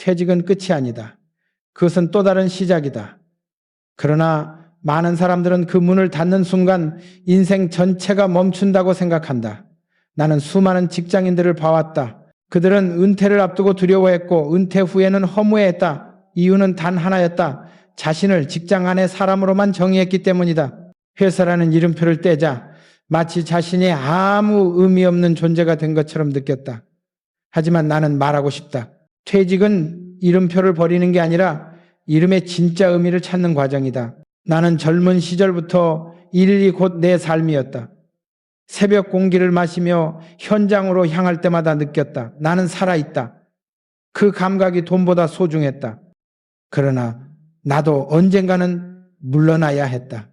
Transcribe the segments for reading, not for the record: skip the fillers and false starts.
퇴직은 끝이 아니다. 그것은 또 다른 시작이다. 그러나 많은 사람들은 그 문을 닫는 순간 인생 전체가 멈춘다고 생각한다. 나는 수많은 직장인들을 봐왔다. 그들은 은퇴를 앞두고 두려워했고 은퇴 후에는 허무해했다. 이유는 단 하나였다. 자신을 직장 안의 사람으로만 정의했기 때문이다. 회사라는 이름표를 떼자 마치 자신이 아무 의미 없는 존재가 된 것처럼 느꼈다. 하지만 나는 말하고 싶다. 퇴직은 이름표를 버리는 게 아니라 이름의 진짜 의미를 찾는 과정이다. 나는 젊은 시절부터 일이 곧 내 삶이었다. 새벽 공기를 마시며 현장으로 향할 때마다 느꼈다. 나는 살아있다. 그 감각이 돈보다 소중했다. 그러나 나도 언젠가는 물러나야 했다.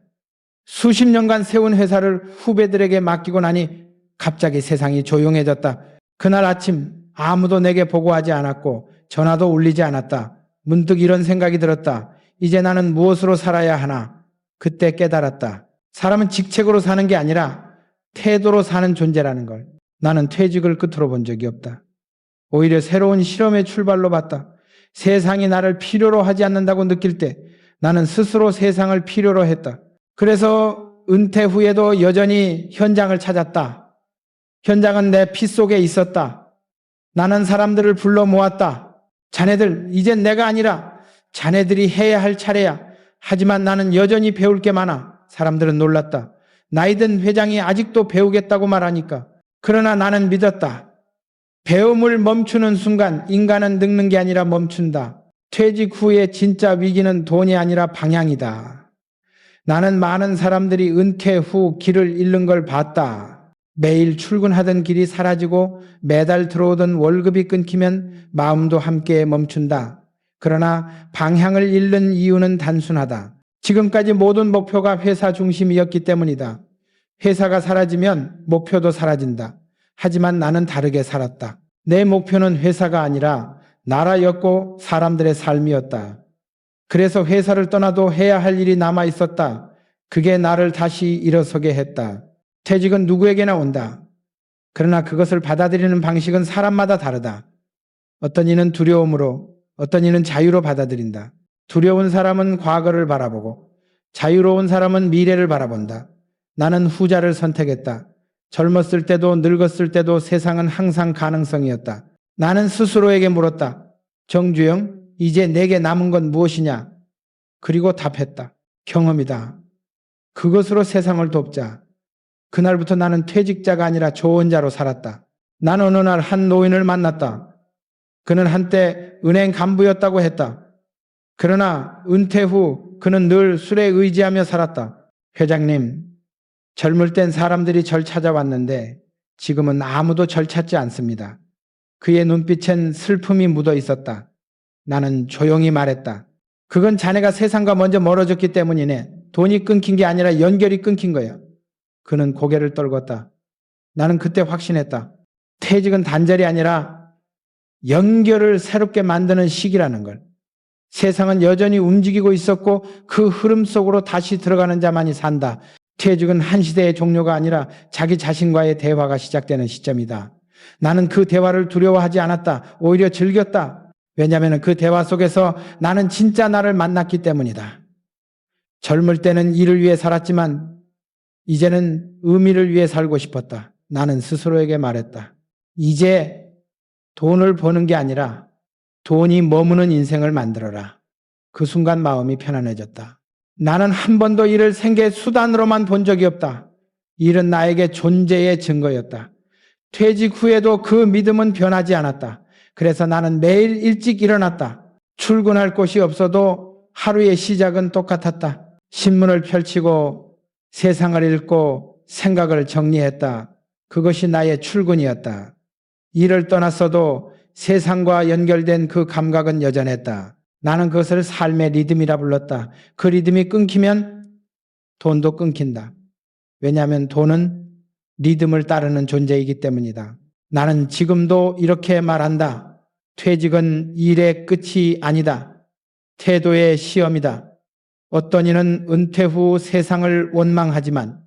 수십 년간 세운 회사를 후배들에게 맡기고 나니 갑자기 세상이 조용해졌다. 그날 아침 아무도 내게 보고하지 않았고 전화도 울리지 않았다. 문득 이런 생각이 들었다. 이제 나는 무엇으로 살아야 하나? 그때 깨달았다. 사람은 직책으로 사는 게 아니라 태도로 사는 존재라는 걸. 나는 퇴직을 끝으로 본 적이 없다. 오히려 새로운 실험의 출발로 봤다. 세상이 나를 필요로 하지 않는다고 느낄 때 나는 스스로 세상을 필요로 했다. 그래서 은퇴 후에도 여전히 현장을 찾았다. 현장은 내 피 속에 있었다. 나는 사람들을 불러 모았다. 자네들, 이젠 내가 아니라 자네들이 해야 할 차례야. 하지만 나는 여전히 배울 게 많아. 사람들은 놀랐다. 나이든 회장이 아직도 배우겠다고 말하니까. 그러나 나는 믿었다. 배움을 멈추는 순간 인간은 늙는 게 아니라 멈춘다. 퇴직 후의 진짜 위기는 돈이 아니라 방향이다. 나는 많은 사람들이 은퇴 후 길을 잃는 걸 봤다. 매일 출근하던 길이 사라지고 매달 들어오던 월급이 끊기면 마음도 함께 멈춘다. 그러나 방향을 잃는 이유는 단순하다. 지금까지 모든 목표가 회사 중심이었기 때문이다. 회사가 사라지면 목표도 사라진다. 하지만 나는 다르게 살았다. 내 목표는 회사가 아니라 나라였고 사람들의 삶이었다. 그래서 회사를 떠나도 해야 할 일이 남아 있었다. 그게 나를 다시 일어서게 했다. 퇴직은 누구에게나 온다. 그러나 그것을 받아들이는 방식은 사람마다 다르다. 어떤 이는 두려움으로, 어떤 이는 자유로 받아들인다. 두려운 사람은 과거를 바라보고 자유로운 사람은 미래를 바라본다. 나는 후자를 선택했다. 젊었을 때도 늙었을 때도 세상은 항상 가능성이었다. 나는 스스로에게 물었다. 정주영, 이제 내게 남은 건 무엇이냐? 그리고 답했다. 경험이다. 그것으로 세상을 돕자. 그날부터 나는 퇴직자가 아니라 조언자로 살았다. 나는 어느 날 한 노인을 만났다. 그는 한때 은행 간부였다고 했다. 그러나 은퇴 후 그는 늘 술에 의지하며 살았다. 회장님, 젊을 땐 사람들이 절 찾아왔는데 지금은 아무도 절 찾지 않습니다. 그의 눈빛엔 슬픔이 묻어 있었다. 나는 조용히 말했다. 그건 자네가 세상과 먼저 멀어졌기 때문이네. 돈이 끊긴 게 아니라 연결이 끊긴 거야. 그는 고개를 떨궜다. 나는 그때 확신했다. 퇴직은 단절이 아니라 연결을 새롭게 만드는 시기라는 걸. 세상은 여전히 움직이고 있었고 그 흐름 속으로 다시 들어가는 자만이 산다. 퇴직은 한 시대의 종료가 아니라 자기 자신과의 대화가 시작되는 시점이다. 나는 그 대화를 두려워하지 않았다. 오히려 즐겼다. 왜냐하면 그 대화 속에서 나는 진짜 나를 만났기 때문이다. 젊을 때는 일을 위해 살았지만 이제는 의미를 위해 살고 싶었다. 나는 스스로에게 말했다. 이제 돈을 버는 게 아니라 돈이 머무는 인생을 만들어라. 그 순간 마음이 편안해졌다. 나는 한 번도 일을 생계 수단으로만 본 적이 없다. 일은 나에게 존재의 증거였다. 퇴직 후에도 그 믿음은 변하지 않았다. 그래서 나는 매일 일찍 일어났다. 출근할 곳이 없어도 하루의 시작은 똑같았다. 신문을 펼치고 세상을 읽고 생각을 정리했다. 그것이 나의 출근이었다. 일을 떠났어도 세상과 연결된 그 감각은 여전했다. 나는 그것을 삶의 리듬이라 불렀다. 그 리듬이 끊기면 돈도 끊긴다. 왜냐하면 돈은 리듬을 따르는 존재이기 때문이다. 나는 지금도 이렇게 말한다. 퇴직은 일의 끝이 아니다. 태도의 시험이다. 어떤 이는 은퇴 후 세상을 원망하지만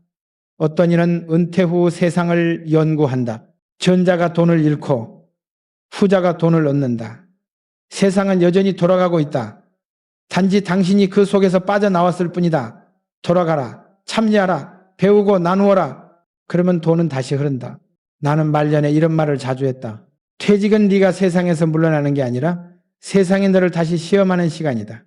어떤 이는 은퇴 후 세상을 연구한다. 전자가 돈을 잃고 후자가 돈을 얻는다. 세상은 여전히 돌아가고 있다. 단지 당신이 그 속에서 빠져나왔을 뿐이다. 돌아가라. 참여하라. 배우고 나누어라. 그러면 돈은 다시 흐른다. 나는 말년에 이런 말을 자주 했다. 퇴직은 네가 세상에서 물러나는 게 아니라 세상이 너를 다시 시험하는 시간이다.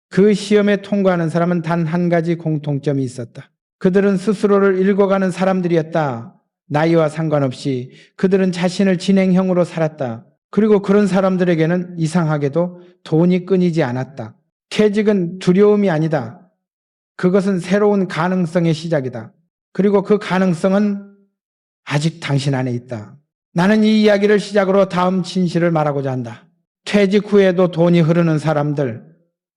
그 시험에 통과하는 사람은 단 한 가지 공통점이 있었다. 그들은 스스로를 읽어가는 사람들이었다. 나이와 상관없이 그들은 자신을 진행형으로 살았다. 그리고 그런 사람들에게는 이상하게도 돈이 끊이지 않았다. 퇴직은 두려움이 아니다. 그것은 새로운 가능성의 시작이다. 그리고 그 가능성은 아직 당신 안에 있다. 나는 이 이야기를 시작으로 다음 진실을 말하고자 한다. 퇴직 후에도 돈이 흐르는 사람들,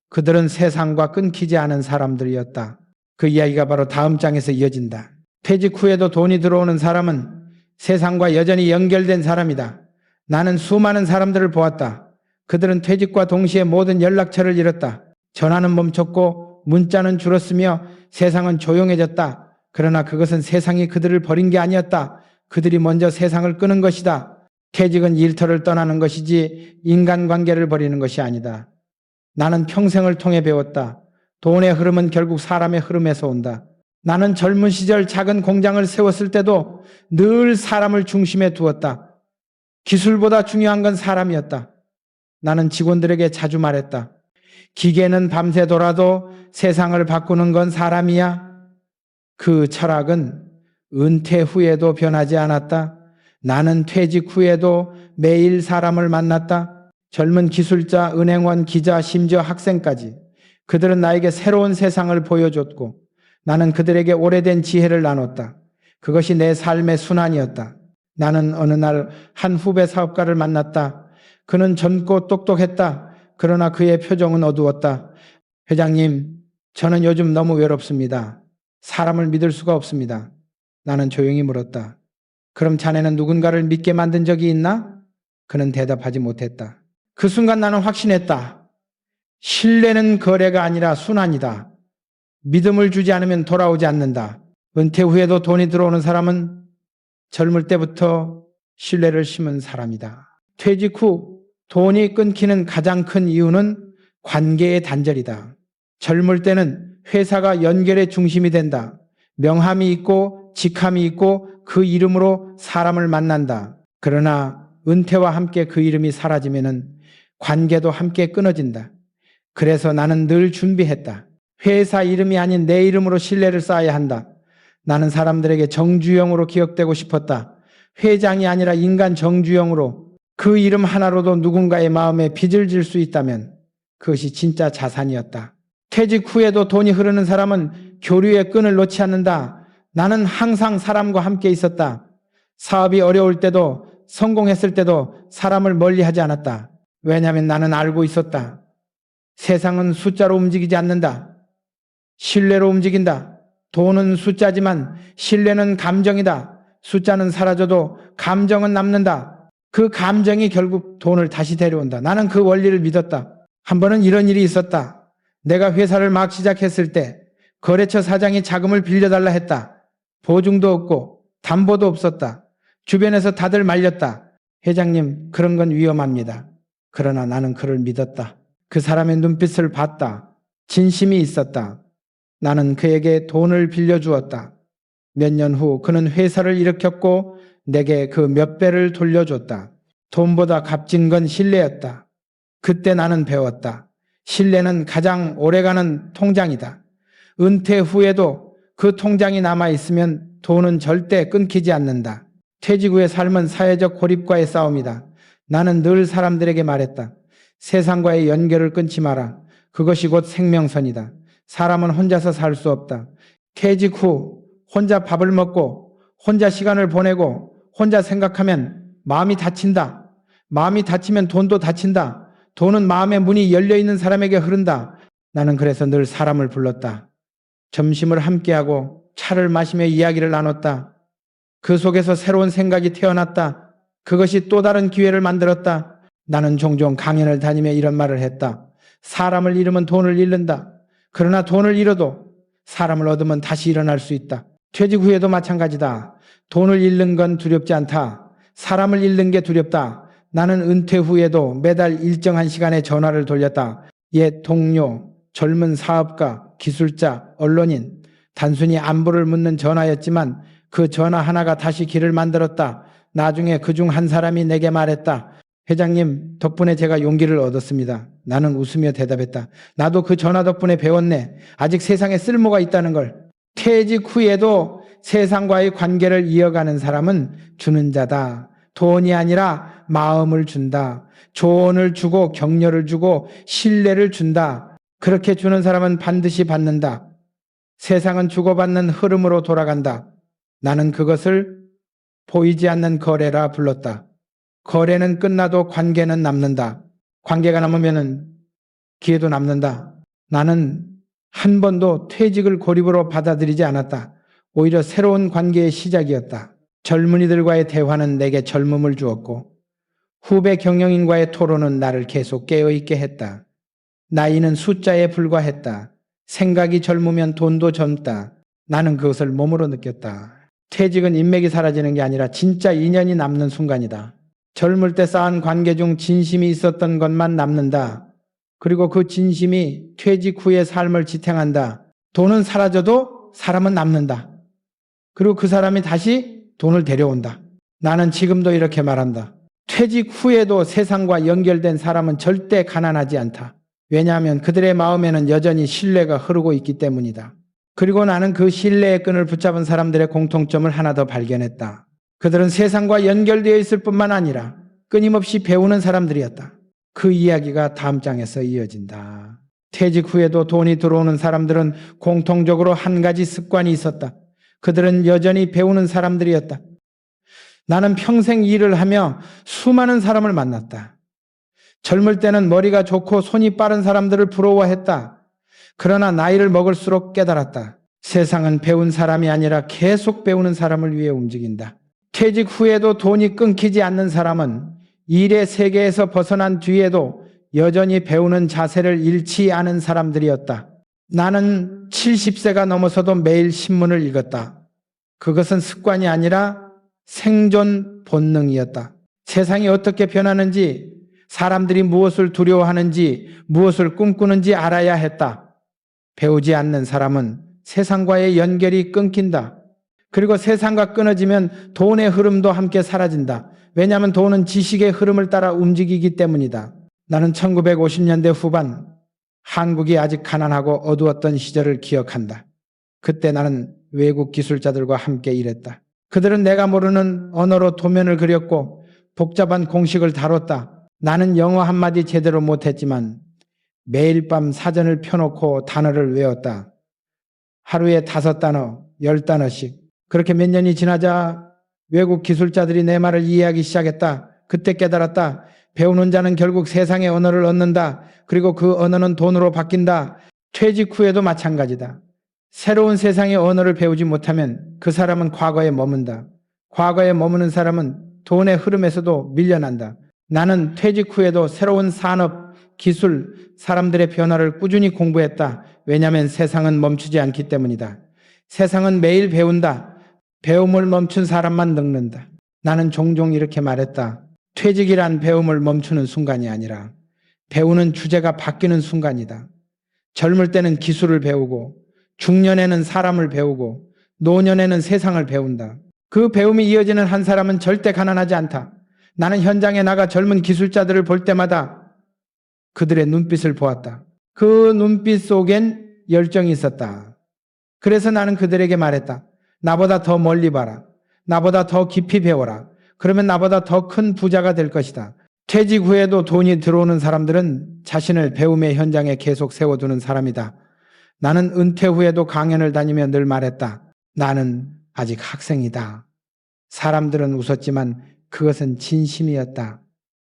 그들은 세상과 끊기지 않은 사람들이었다. 그 이야기가 바로 다음 장에서 이어진다. 퇴직 후에도 돈이 들어오는 사람은 세상과 여전히 연결된 사람이다. 나는 수많은 사람들을 보았다. 그들은 퇴직과 동시에 모든 연락처를 잃었다. 전화는 멈췄고 문자는 줄었으며 세상은 조용해졌다. 그러나 그것은 세상이 그들을 버린 게 아니었다. 그들이 먼저 세상을 끄는 것이다. 퇴직은 일터를 떠나는 것이지 인간관계를 버리는 것이 아니다. 나는 평생을 통해 배웠다. 돈의 흐름은 결국 사람의 흐름에서 온다. 나는 젊은 시절 작은 공장을 세웠을 때도 늘 사람을 중심에 두었다. 기술보다 중요한 건 사람이었다. 나는 직원들에게 자주 말했다. 기계는 밤새 돌아도 세상을 바꾸는 건 사람이야. 그 철학은 은퇴 후에도 변하지 않았다. 나는 퇴직 후에도 매일 사람을 만났다. 젊은 기술자, 은행원, 기자, 심지어 학생까지. 그들은 나에게 새로운 세상을 보여줬고 나는 그들에게 오래된 지혜를 나눴다. 그것이 내 삶의 순환이었다. 나는 어느 날 한 후배 사업가를 만났다. 그는 젊고 똑똑했다. 그러나 그의 표정은 어두웠다. 회장님, 저는 요즘 너무 외롭습니다. 사람을 믿을 수가 없습니다. 나는 조용히 물었다. 그럼 자네는 누군가를 믿게 만든 적이 있나? 그는 대답하지 못했다. 그 순간 나는 확신했다. 신뢰는 거래가 아니라 순환이다. 믿음을 주지 않으면 돌아오지 않는다. 은퇴 후에도 돈이 들어오는 사람은 젊을 때부터 신뢰를 심은 사람이다. 퇴직 후 돈이 끊기는 가장 큰 이유는 관계의 단절이다. 젊을 때는 회사가 연결의 중심이 된다. 명함이 있고 직함이 있고 그 이름으로 사람을 만난다. 그러나 은퇴와 함께 그 이름이 사라지면은 관계도 함께 끊어진다. 그래서 나는 늘 준비했다. 회사 이름이 아닌 내 이름으로 신뢰를 쌓아야 한다. 나는 사람들에게 정주영으로 기억되고 싶었다. 회장이 아니라 인간 정주영으로 그 이름 하나로도 누군가의 마음에 빚을 질 수 있다면 그것이 진짜 자산이었다. 퇴직 후에도 돈이 흐르는 사람은 교류의 끈을 놓지 않는다. 나는 항상 사람과 함께 있었다. 사업이 어려울 때도 성공했을 때도 사람을 멀리하지 않았다. 왜냐하면 나는 알고 있었다. 세상은 숫자로 움직이지 않는다. 신뢰로 움직인다. 돈은 숫자지만 신뢰는 감정이다. 숫자는 사라져도 감정은 남는다. 그 감정이 결국 돈을 다시 데려온다. 나는 그 원리를 믿었다. 한 번은 이런 일이 있었다. 내가 회사를 막 시작했을 때 거래처 사장이 자금을 빌려달라 했다. 보증도 없고 담보도 없었다. 주변에서 다들 말렸다. 회장님, 그런 건 위험합니다. 그러나 나는 그를 믿었다. 그 사람의 눈빛을 봤다. 진심이 있었다. 나는 그에게 돈을 빌려주었다. 몇 년 후 그는 회사를 일으켰고 내게 그 몇 배를 돌려줬다. 돈보다 값진 건 신뢰였다. 그때 나는 배웠다. 신뢰는 가장 오래가는 통장이다. 은퇴 후에도 그 통장이 남아있으면 돈은 절대 끊기지 않는다. 퇴직 후의 삶은 사회적 고립과의 싸움이다. 나는 늘 사람들에게 말했다. 세상과의 연결을 끊지 마라. 그것이 곧 생명선이다. 사람은 혼자서 살 수 없다. 퇴직 후 혼자 밥을 먹고 혼자 시간을 보내고 혼자 생각하면 마음이 다친다. 마음이 다치면 돈도 다친다. 돈은 마음의 문이 열려있는 사람에게 흐른다. 나는 그래서 늘 사람을 불렀다. 점심을 함께하고 차를 마시며 이야기를 나눴다. 그 속에서 새로운 생각이 태어났다. 그것이 또 다른 기회를 만들었다. 나는 종종 강연을 다니며 이런 말을 했다. 사람을 잃으면 돈을 잃는다. 그러나 돈을 잃어도 사람을 얻으면 다시 일어날 수 있다. 퇴직 후에도 마찬가지다. 돈을 잃는 건 두렵지 않다. 사람을 잃는 게 두렵다. 나는 은퇴 후에도 매달 일정한 시간에 전화를 돌렸다. 옛 동료, 젊은 사업가, 기술자, 언론인, 단순히 안부를 묻는 전화였지만 그 전화 하나가 다시 길을 만들었다. 나중에 그중 한 사람이 내게 말했다. 회장님, 덕분에 제가 용기를 얻었습니다. 나는 웃으며 대답했다. 나도 그 전화 덕분에 배웠네. 아직 세상에 쓸모가 있다는 걸. 퇴직 후에도 세상과의 관계를 이어가는 사람은 주는 자다. 돈이 아니라 마음을 준다. 조언을 주고 격려를 주고 신뢰를 준다. 그렇게 주는 사람은 반드시 받는다. 세상은 주고받는 흐름으로 돌아간다. 나는 그것을 보이지 않는 거래라 불렀다. 거래는 끝나도 관계는 남는다. 관계가 남으면 기회도 남는다. 나는 한 번도 퇴직을 고립으로 받아들이지 않았다. 오히려 새로운 관계의 시작이었다. 젊은이들과의 대화는 내게 젊음을 주었고 후배 경영인과의 토론은 나를 계속 깨어있게 했다. 나이는 숫자에 불과했다. 생각이 젊으면 돈도 젊다. 나는 그것을 몸으로 느꼈다. 퇴직은 인맥이 사라지는 게 아니라 진짜 인연이 남는 순간이다. 젊을 때 쌓은 관계 중 진심이 있었던 것만 남는다. 그리고 그 진심이 퇴직 후의 삶을 지탱한다. 돈은 사라져도 사람은 남는다. 그리고 그 사람이 다시 돈을 데려온다. 나는 지금도 이렇게 말한다. 퇴직 후에도 세상과 연결된 사람은 절대 가난하지 않다. 왜냐하면 그들의 마음에는 여전히 신뢰가 흐르고 있기 때문이다. 그리고 나는 그 신뢰의 끈을 붙잡은 사람들의 공통점을 하나 더 발견했다. 그들은 세상과 연결되어 있을 뿐만 아니라 끊임없이 배우는 사람들이었다. 그 이야기가 다음 장에서 이어진다. 퇴직 후에도 돈이 들어오는 사람들은 공통적으로 한 가지 습관이 있었다. 그들은 여전히 배우는 사람들이었다. 나는 평생 일을 하며 수많은 사람을 만났다. 젊을 때는 머리가 좋고 손이 빠른 사람들을 부러워했다. 그러나 나이를 먹을수록 깨달았다. 세상은 배운 사람이 아니라 계속 배우는 사람을 위해 움직인다. 퇴직 후에도 돈이 끊기지 않는 사람은 일의 세계에서 벗어난 뒤에도 여전히 배우는 자세를 잃지 않은 사람들이었다. 나는 70세가 넘어서도 매일 신문을 읽었다. 그것은 습관이 아니라 생존 본능이었다. 세상이 어떻게 변하는지, 사람들이 무엇을 두려워하는지, 무엇을 꿈꾸는지 알아야 했다. 배우지 않는 사람은 세상과의 연결이 끊긴다. 그리고 세상과 끊어지면 돈의 흐름도 함께 사라진다. 왜냐하면 돈은 지식의 흐름을 따라 움직이기 때문이다. 나는 1950년대 후반 한국이 아직 가난하고 어두웠던 시절을 기억한다. 그때 나는 외국 기술자들과 함께 일했다. 그들은 내가 모르는 언어로 도면을 그렸고 복잡한 공식을 다뤘다. 나는 영어 한마디 제대로 못했지만 매일 밤 사전을 펴놓고 단어를 외웠다. 하루에 5단어, 10단어씩. 그렇게 몇 년이 지나자 외국 기술자들이 내 말을 이해하기 시작했다. 그때 깨달았다. 배우는 자는 결국 세상의 언어를 얻는다. 그리고 그 언어는 돈으로 바뀐다. 퇴직 후에도 마찬가지다. 새로운 세상의 언어를 배우지 못하면 그 사람은 과거에 머문다. 과거에 머무는 사람은 돈의 흐름에서도 밀려난다. 나는 퇴직 후에도 새로운 산업, 기술, 사람들의 변화를 꾸준히 공부했다. 왜냐하면 세상은 멈추지 않기 때문이다. 세상은 매일 배운다. 배움을 멈춘 사람만 늙는다. 나는 종종 이렇게 말했다. 퇴직이란 배움을 멈추는 순간이 아니라 배우는 주제가 바뀌는 순간이다. 젊을 때는 기술을 배우고 중년에는 사람을 배우고 노년에는 세상을 배운다. 그 배움이 이어지는 한 사람은 절대 가난하지 않다. 나는 현장에 나가 젊은 기술자들을 볼 때마다 그들의 눈빛을 보았다. 그 눈빛 속엔 열정이 있었다. 그래서 나는 그들에게 말했다. 나보다 더 멀리 봐라. 나보다 더 깊이 배워라. 그러면 나보다 더 큰 부자가 될 것이다. 퇴직 후에도 돈이 들어오는 사람들은 자신을 배움의 현장에 계속 세워두는 사람이다. 나는 은퇴 후에도 강연을 다니며 늘 말했다. 나는 아직 학생이다. 사람들은 웃었지만 그것은 진심이었다.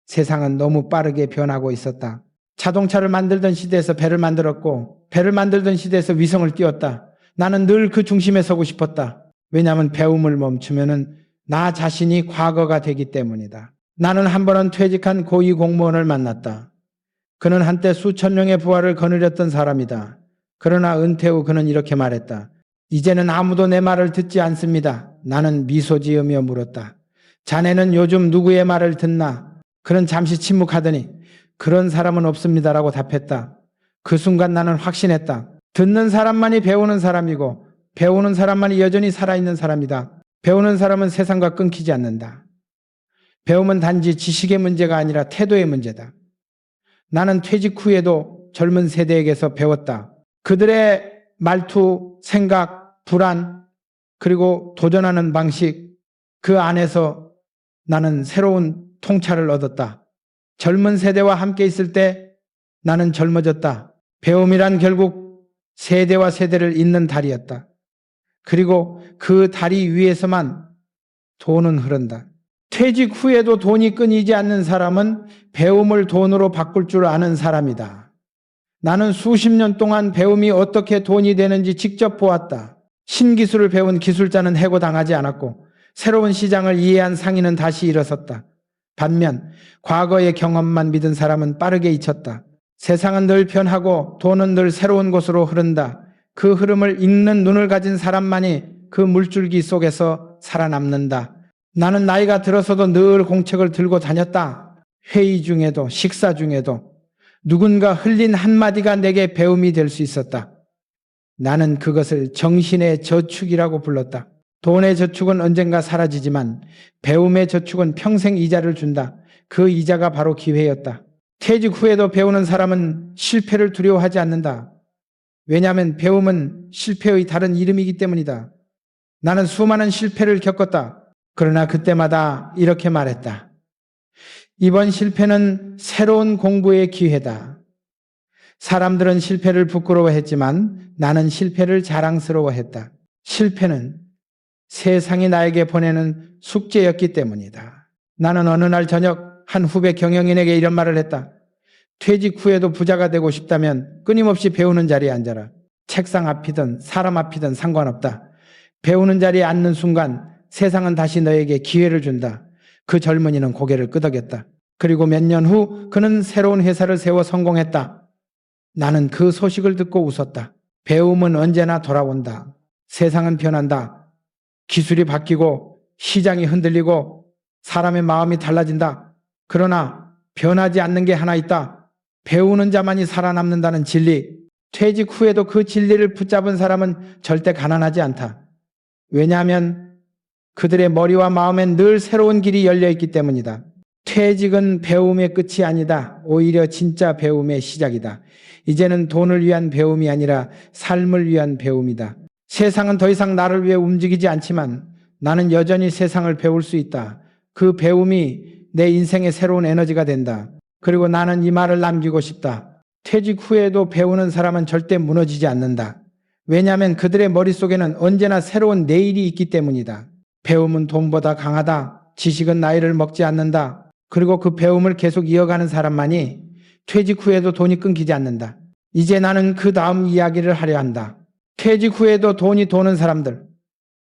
세상은 너무 빠르게 변하고 있었다. 자동차를 만들던 시대에서 배를 만들었고 배를 만들던 시대에서 위성을 띄웠다. 나는 늘 그 중심에 서고 싶었다. 왜냐하면 배움을 멈추면 나 자신이 과거가 되기 때문이다. 나는 한 번은 퇴직한 고위 공무원을 만났다. 그는 한때 수천 명의 부하를 거느렸던 사람이다. 그러나 은퇴 후 그는 이렇게 말했다. 이제는 아무도 내 말을 듣지 않습니다. 나는 미소 지으며 물었다. 자네는 요즘 누구의 말을 듣나? 그는 잠시 침묵하더니 그런 사람은 없습니다라고 답했다. 그 순간 나는 확신했다. 듣는 사람만이 배우는 사람이고 배우는 사람만이 여전히 살아있는 사람이다. 배우는 사람은 세상과 끊기지 않는다. 배움은 단지 지식의 문제가 아니라 태도의 문제다. 나는 퇴직 후에도 젊은 세대에게서 배웠다. 그들의 말투, 생각, 불안, 그리고 도전하는 방식, 그 안에서 나는 새로운 통찰을 얻었다. 젊은 세대와 함께 있을 때 나는 젊어졌다. 배움이란 결국 세대와 세대를 잇는 다리였다. 그리고 그 다리 위에서만 돈은 흐른다. 퇴직 후에도 돈이 끊이지 않는 사람은 배움을 돈으로 바꿀 줄 아는 사람이다. 나는 수십 년 동안 배움이 어떻게 돈이 되는지 직접 보았다. 신기술을 배운 기술자는 해고당하지 않았고 새로운 시장을 이해한 상인은 다시 일어섰다. 반면 과거의 경험만 믿은 사람은 빠르게 잊혔다. 세상은 늘 변하고 돈은 늘 새로운 곳으로 흐른다. 그 흐름을 읽는 눈을 가진 사람만이 그 물줄기 속에서 살아남는다. 나는 나이가 들어서도 늘 공책을 들고 다녔다. 회의 중에도 식사 중에도 누군가 흘린 한마디가 내게 배움이 될 수 있었다. 나는 그것을 정신의 저축이라고 불렀다. 돈의 저축은 언젠가 사라지지만 배움의 저축은 평생 이자를 준다. 그 이자가 바로 기회였다. 퇴직 후에도 배우는 사람은 실패를 두려워하지 않는다. 왜냐하면 배움은 실패의 다른 이름이기 때문이다. 나는 수많은 실패를 겪었다. 그러나 그때마다 이렇게 말했다. 이번 실패는 새로운 공부의 기회다. 사람들은 실패를 부끄러워했지만 나는 실패를 자랑스러워했다. 실패는 세상이 나에게 보내는 숙제였기 때문이다. 나는 어느 날 저녁 한 후배 경영인에게 이런 말을 했다. 퇴직 후에도 부자가 되고 싶다면 끊임없이 배우는 자리에 앉아라. 책상 앞이든 사람 앞이든 상관없다. 배우는 자리에 앉는 순간 세상은 다시 너에게 기회를 준다. 그 젊은이는 고개를 끄덕였다. 그리고 몇 년 후 그는 새로운 회사를 세워 성공했다. 나는 그 소식을 듣고 웃었다. 배움은 언제나 돌아온다. 세상은 변한다. 기술이 바뀌고 시장이 흔들리고 사람의 마음이 달라진다. 그러나 변하지 않는 게 하나 있다. 배우는 자만이 살아남는다는 진리. 퇴직 후에도 그 진리를 붙잡은 사람은 절대 가난하지 않다. 왜냐하면 그들의 머리와 마음엔 늘 새로운 길이 열려있기 때문이다. 퇴직은 배움의 끝이 아니다. 오히려 진짜 배움의 시작이다. 이제는 돈을 위한 배움이 아니라 삶을 위한 배움이다. 세상은 더 이상 나를 위해 움직이지 않지만 나는 여전히 세상을 배울 수 있다. 그 배움이 내 인생의 새로운 에너지가 된다. 그리고 나는 이 말을 남기고 싶다. 퇴직 후에도 배우는 사람은 절대 무너지지 않는다. 왜냐하면 그들의 머릿속에는 언제나 새로운 내일이 있기 때문이다. 배움은 돈보다 강하다. 지식은 나이를 먹지 않는다. 그리고 그 배움을 계속 이어가는 사람만이 퇴직 후에도 돈이 끊기지 않는다. 이제 나는 그 다음 이야기를 하려 한다. 퇴직 후에도 돈이 도는 사람들.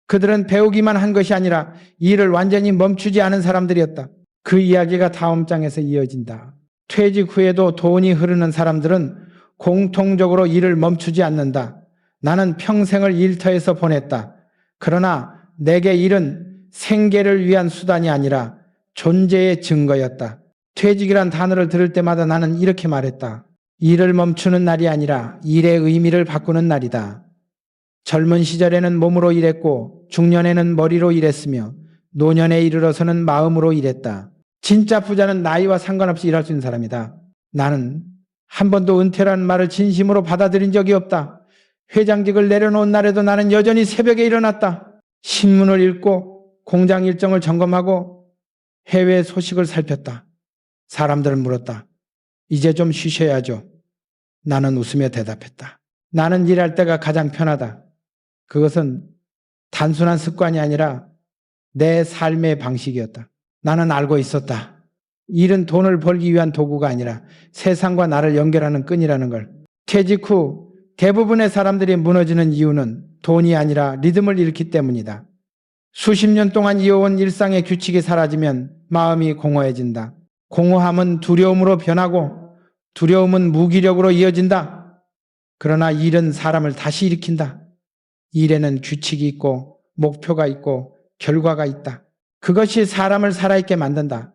그들은 배우기만 한 것이 아니라 일을 완전히 멈추지 않은 사람들이었다. 그 이야기가 다음 장에서 이어진다. 퇴직 후에도 돈이 흐르는 사람들은 공통적으로 일을 멈추지 않는다. 나는 평생을 일터에서 보냈다. 그러나 내게 일은 생계를 위한 수단이 아니라 존재의 증거였다. 퇴직이란 단어를 들을 때마다 나는 이렇게 말했다. 일을 멈추는 날이 아니라 일의 의미를 바꾸는 날이다. 젊은 시절에는 몸으로 일했고 중년에는 머리로 일했으며 노년에 이르러서는 마음으로 일했다. 진짜 부자는 나이와 상관없이 일할 수 있는 사람이다. 나는 한 번도 은퇴라는 말을 진심으로 받아들인 적이 없다. 회장직을 내려놓은 날에도 나는 여전히 새벽에 일어났다. 신문을 읽고 공장 일정을 점검하고 해외 소식을 살폈다. 사람들은 물었다. 이제 좀 쉬셔야죠. 나는 웃으며 대답했다. 나는 일할 때가 가장 편하다. 그것은 단순한 습관이 아니라 내 삶의 방식이었다. 나는 알고 있었다. 일은 돈을 벌기 위한 도구가 아니라 세상과 나를 연결하는 끈이라는 걸. 퇴직 후 대부분의 사람들이 무너지는 이유는 돈이 아니라 리듬을 잃기 때문이다. 수십 년 동안 이어온 일상의 규칙이 사라지면 마음이 공허해진다. 공허함은 두려움으로 변하고 두려움은 무기력으로 이어진다. 그러나 일은 사람을 다시 일으킨다. 일에는 규칙이 있고 목표가 있고 결과가 있다. 그것이 사람을 살아있게 만든다.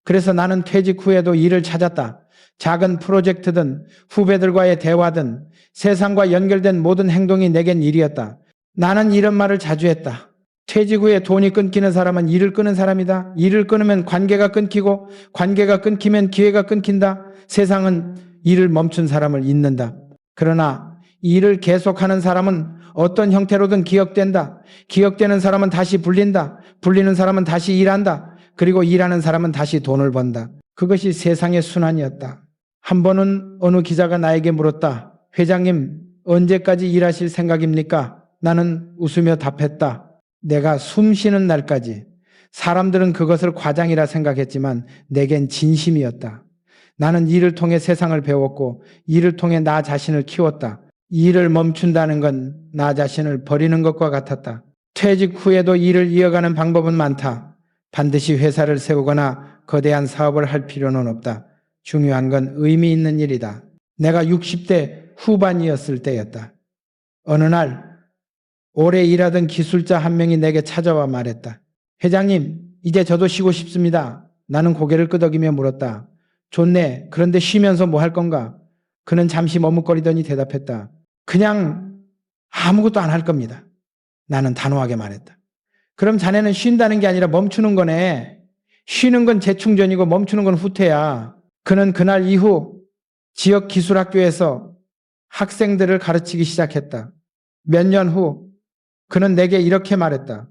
그래서 나는 퇴직 후에도 일을 찾았다. 작은 프로젝트든 후배들과의 대화든 세상과 연결된 모든 행동이 내겐 일이었다. 나는 이런 말을 자주 했다. 퇴직 후에 돈이 끊기는 사람은 일을 끄는 사람이다. 일을 끊으면 관계가 끊기고 관계가 끊기면 기회가 끊긴다. 세상은 일을 멈춘 사람을 잇는다. 그러나 일을 계속하는 사람은 어떤 형태로든 기억된다. 기억되는 사람은 다시 불린다. 불리는 사람은 다시 일한다. 그리고 일하는 사람은 다시 돈을 번다. 그것이 세상의 순환이었다. 한 번은 어느 기자가 나에게 물었다. 회장님, 언제까지 일하실 생각입니까? 나는 웃으며 답했다. 내가 숨 쉬는 날까지. 사람들은 그것을 과장이라 생각했지만 내겐 진심이었다. 나는 일을 통해 세상을 배웠고 일을 통해 나 자신을 키웠다. 일을 멈춘다는 건 나 자신을 버리는 것과 같았다. 퇴직 후에도 일을 이어가는 방법은 많다. 반드시 회사를 세우거나 거대한 사업을 할 필요는 없다. 중요한 건 의미 있는 일이다. 내가 60대 후반이었을 때였다. 어느 날 오래 일하던 기술자 한 명이 내게 찾아와 말했다. 회장님, 이제 저도 쉬고 싶습니다. 나는 고개를 끄덕이며 물었다. 좋네. 그런데 쉬면서 뭐 할 건가? 그는 잠시 머뭇거리더니 대답했다. 그냥 아무것도 안 할 겁니다. 나는 단호하게 말했다. 그럼 자네는 쉰다는 게 아니라 멈추는 거네. 쉬는 건 재충전이고 멈추는 건 후퇴야. 그는 그날 이후 지역 기술학교에서 학생들을 가르치기 시작했다. 몇 년 후 그는 내게 이렇게 말했다.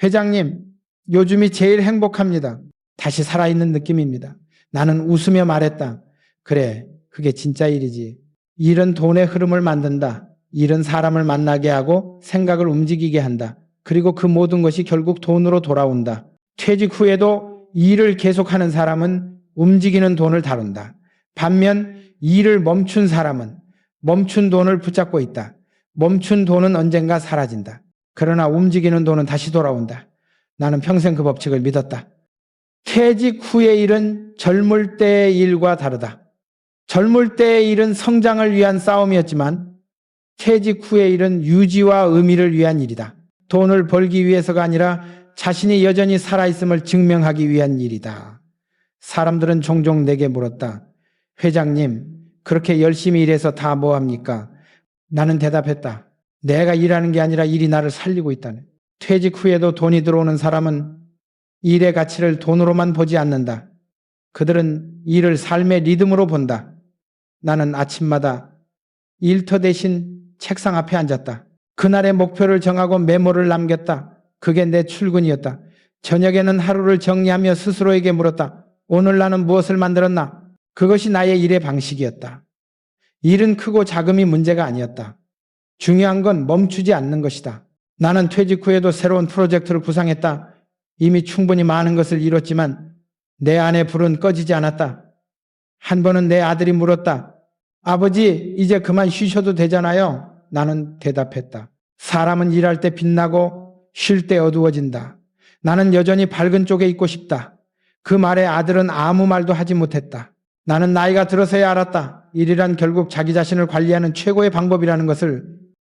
회장님, 요즘이 제일 행복합니다. 다시 살아있는 느낌입니다. 나는 웃으며 말했다. 그래, 그게 진짜 일이지. 일은 돈의 흐름을 만든다. 일은 사람을 만나게 하고 생각을 움직이게 한다. 그리고 그 모든 것이 결국 돈으로 돌아온다. 퇴직 후에도 일을 계속하는 사람은 움직이는 돈을 다룬다. 반면 일을 멈춘 사람은 멈춘 돈을 붙잡고 있다. 멈춘 돈은 언젠가 사라진다. 그러나 움직이는 돈은 다시 돌아온다. 나는 평생 그 법칙을 믿었다. 퇴직 후의 일은 젊을 때의 일과 다르다. 젊을 때의 일은 성장을 위한 싸움이었지만 퇴직 후의 일은 유지와 의미를 위한 일이다. 돈을 벌기 위해서가 아니라 자신이 여전히 살아있음을 증명하기 위한 일이다. 사람들은 종종 내게 물었다. 회장님, 그렇게 열심히 일해서 다 뭐합니까? 나는 대답했다. 내가 일하는 게 아니라 일이 나를 살리고 있다네. 퇴직 후에도 돈이 들어오는 사람은 일의 가치를 돈으로만 보지 않는다. 그들은 일을 삶의 리듬으로 본다. 나는 아침마다 일터 대신 책상 앞에 앉았다. 그날의 목표를 정하고 메모를 남겼다. 그게 내 출근이었다. 저녁에는 하루를 정리하며 스스로에게 물었다. 오늘 나는 무엇을 만들었나? 그것이 나의 일의 방식이었다. 일은 크고 작음이 문제가 아니었다. 중요한 건 멈추지 않는 것이다. 나는 퇴직 후에도 새로운 프로젝트를 구상했다. 이미 충분히 많은 것을 이뤘지만 내 안의 불은 꺼지지 않았다. 한 번은 내 아들이 물었다. 아버지, 이제 그만 쉬셔도 되잖아요. 나는 대답했다. 사람은 일할 때 빛나고 쉴 때 어두워진다. 나는 여전히 밝은 쪽에 있고 싶다. 그 말에 아들은 아무 말도 하지 못했다. 나는 나이가 들어서야 알았다. 일이란 결국 자기 자신을 관리하는 최고의 방법이라는 것을.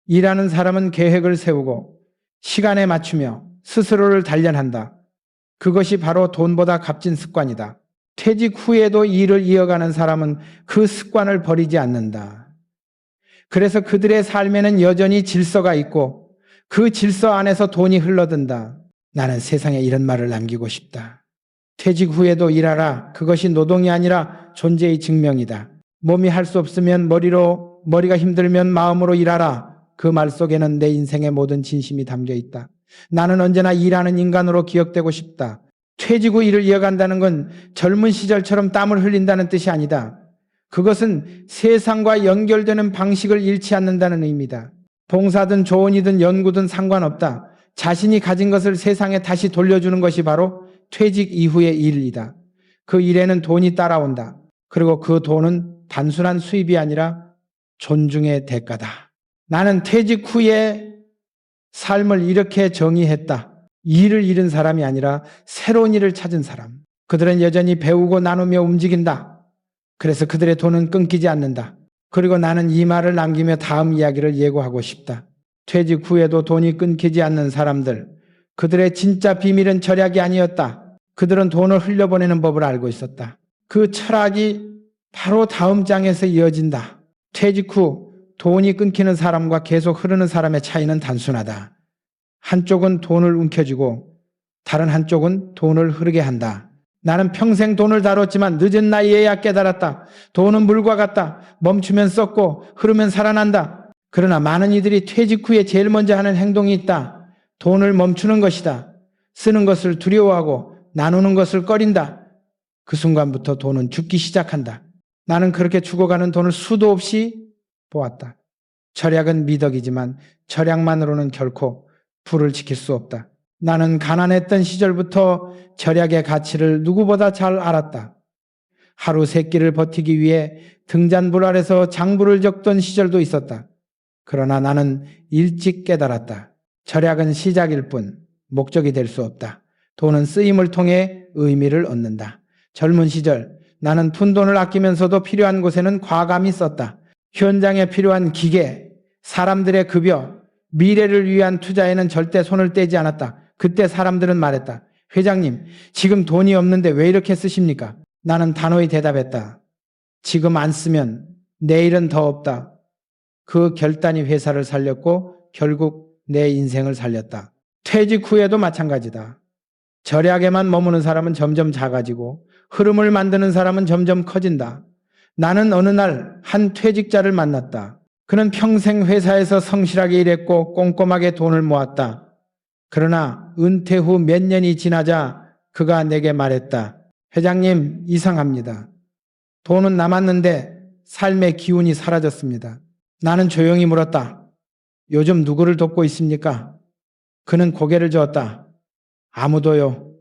일하는 사람은 계획을 세우고 시간에 맞추며 스스로를 단련한다. 그것이 바로 돈보다 값진 습관이다. 퇴직 후에도 일을 이어가는 사람은 그 습관을 버리지 않는다. 그래서 그들의 삶에는 여전히 질서가 있고 그 질서 안에서 돈이 흘러든다. 나는 세상에 이런 말을 남기고 싶다. 퇴직 후에도 일하라. 그것이 노동이 아니라 존재의 증명이다. 몸이 할 수 없으면 머리가 힘들면 마음으로 일하라. 그 말 속에는 내 인생의 모든 진심이 담겨 있다. 나는 언제나 일하는 인간으로 기억되고 싶다. 퇴직 후 일을 이어간다는 건 젊은 시절처럼 땀을 흘린다는 뜻이 아니다. 그것은 세상과 연결되는 방식을 잃지 않는다는 의미다. 봉사든 조언이든 연구든 상관없다. 자신이 가진 것을 세상에 다시 돌려주는 것이 바로 퇴직 이후의 일이다. 그 일에는 돈이 따라온다. 그리고 그 돈은 단순한 수입이 아니라 존중의 대가다. 나는 퇴직 후에 삶을 이렇게 정의했다. 일을 잃은 사람이 아니라 새로운 일을 찾은 사람. 그들은 여전히 배우고 나누며 움직인다. 그래서 그들의 돈은 끊기지 않는다. 그리고 나는 이 말을 남기며 다음 이야기를 예고하고 싶다. 퇴직 후에도 돈이 끊기지 않는 사람들. 그들의 진짜 비밀은 절약이 아니었다. 그들은 돈을 흘려보내는 법을 알고 있었다. 그 철학이 바로 다음 장에서 이어진다. 퇴직 후 돈이 끊기는 사람과 계속 흐르는 사람의 차이는 단순하다. 한쪽은 돈을 움켜쥐고 다른 한쪽은 돈을 흐르게 한다. 나는 평생 돈을 다뤘지만 늦은 나이에야 깨달았다. 돈은 물과 같다. 멈추면 썩고 흐르면 살아난다. 그러나 많은 이들이 퇴직 후에 제일 먼저 하는 행동이 있다. 돈을 멈추는 것이다. 쓰는 것을 두려워하고 나누는 것을 꺼린다. 그 순간부터 돈은 죽기 시작한다. 나는 그렇게 죽어가는 돈을 수도 없이 보았다. 절약은 미덕이지만 절약만으로는 결코 부를 지킬 수 없다. 나는 가난했던 시절부터 절약의 가치를 누구보다 잘 알았다. 하루 세 끼를 버티기 위해 등잔불 아래서 장부를 적던 시절도 있었다. 그러나 나는 일찍 깨달았다. 절약은 시작일 뿐 목적이 될 수 없다. 돈은 쓰임을 통해 의미를 얻는다. 젊은 시절 나는 푼돈을 아끼면서도 필요한 곳에는 과감히 썼다. 현장에 필요한 기계, 사람들의 급여, 미래를 위한 투자에는 절대 손을 떼지 않았다. 그때 사람들은 말했다. 회장님, 지금 돈이 없는데 왜 이렇게 쓰십니까? 나는 단호히 대답했다. 지금 안 쓰면 내일은 더 없다. 그 결단이 회사를 살렸고 결국 내 인생을 살렸다. 퇴직 후에도 마찬가지다. 절약에만 머무는 사람은 점점 작아지고 흐름을 만드는 사람은 점점 커진다. 나는 어느 날 한 퇴직자를 만났다. 그는 평생 회사에서 성실하게 일했고 꼼꼼하게 돈을 모았다. 그러나 은퇴 후 몇 년이 지나자 그가 내게 말했다. 회장님, 이상합니다. 돈은 남았는데 삶의 기운이 사라졌습니다. 나는 조용히 물었다. 요즘 누구를 돕고 있습니까? 그는 고개를 저었다. 아무도요.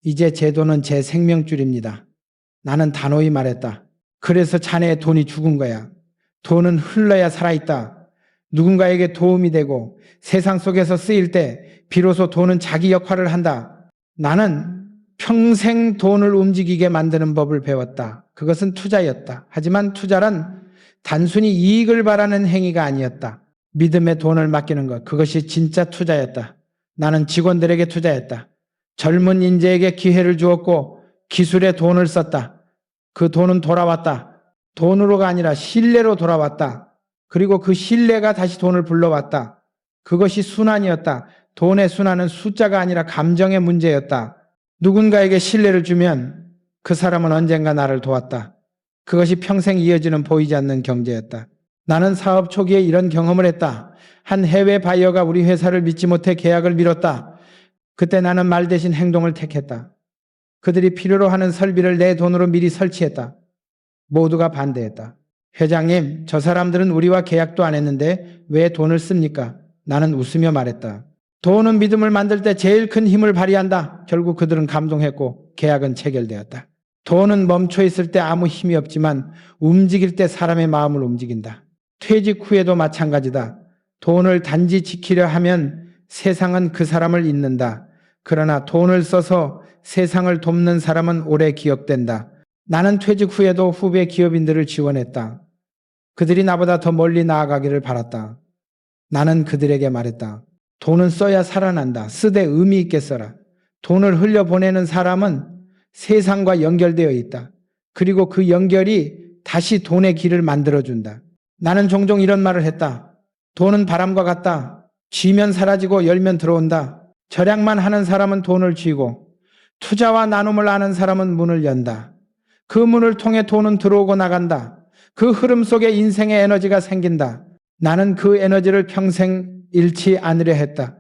이제 제 돈은 제 생명줄입니다. 나는 단호히 말했다. 그래서 자네의 돈이 죽은 거야. 돈은 흘러야 살아있다. 누군가에게 도움이 되고 세상 속에서 쓰일 때 비로소 돈은 자기 역할을 한다. 나는 평생 돈을 움직이게 만드는 법을 배웠다. 그것은 투자였다. 하지만 투자란 단순히 이익을 바라는 행위가 아니었다. 믿음에 돈을 맡기는 것, 그것이 진짜 투자였다. 나는 직원들에게 투자했다. 젊은 인재에게 기회를 주었고 기술에 돈을 썼다. 그 돈은 돌아왔다. 돈으로가 아니라 신뢰로 돌아왔다. 그리고 그 신뢰가 다시 돈을 불러왔다. 그것이 순환이었다. 돈의 순환은 숫자가 아니라 감정의 문제였다. 누군가에게 신뢰를 주면 그 사람은 언젠가 나를 도왔다. 그것이 평생 이어지는 보이지 않는 경제였다. 나는 사업 초기에 이런 경험을 했다. 한 해외 바이어가 우리 회사를 믿지 못해 계약을 미뤘다. 그때 나는 말 대신 행동을 택했다. 그들이 필요로 하는 설비를 내 돈으로 미리 설치했다. 모두가 반대했다. 회장님, 저 사람들은 우리와 계약도 안 했는데 왜 돈을 씁니까? 나는 웃으며 말했다. 돈은 믿음을 만들 때 제일 큰 힘을 발휘한다. 결국 그들은 감동했고 계약은 체결되었다. 돈은 멈춰 있을 때 아무 힘이 없지만 움직일 때 사람의 마음을 움직인다. 퇴직 후에도 마찬가지다. 돈을 단지 지키려 하면 세상은 그 사람을 잊는다. 그러나 돈을 써서 세상을 돕는 사람은 오래 기억된다. 나는 퇴직 후에도 후배 기업인들을 지원했다. 그들이 나보다 더 멀리 나아가기를 바랐다. 나는 그들에게 말했다. 돈은 써야 살아난다. 쓰되 의미 있게 써라. 돈을 흘려보내는 사람은 세상과 연결되어 있다. 그리고 그 연결이 다시 돈의 길을 만들어준다. 나는 종종 이런 말을 했다. 돈은 바람과 같다. 쥐면 사라지고 열면 들어온다. 절약만 하는 사람은 돈을 쥐고 투자와 나눔을 아는 사람은 문을 연다. 그 문을 통해 돈은 들어오고 나간다. 그 흐름 속에 인생의 에너지가 생긴다. 나는 그 에너지를 평생 잃지 않으려 했다.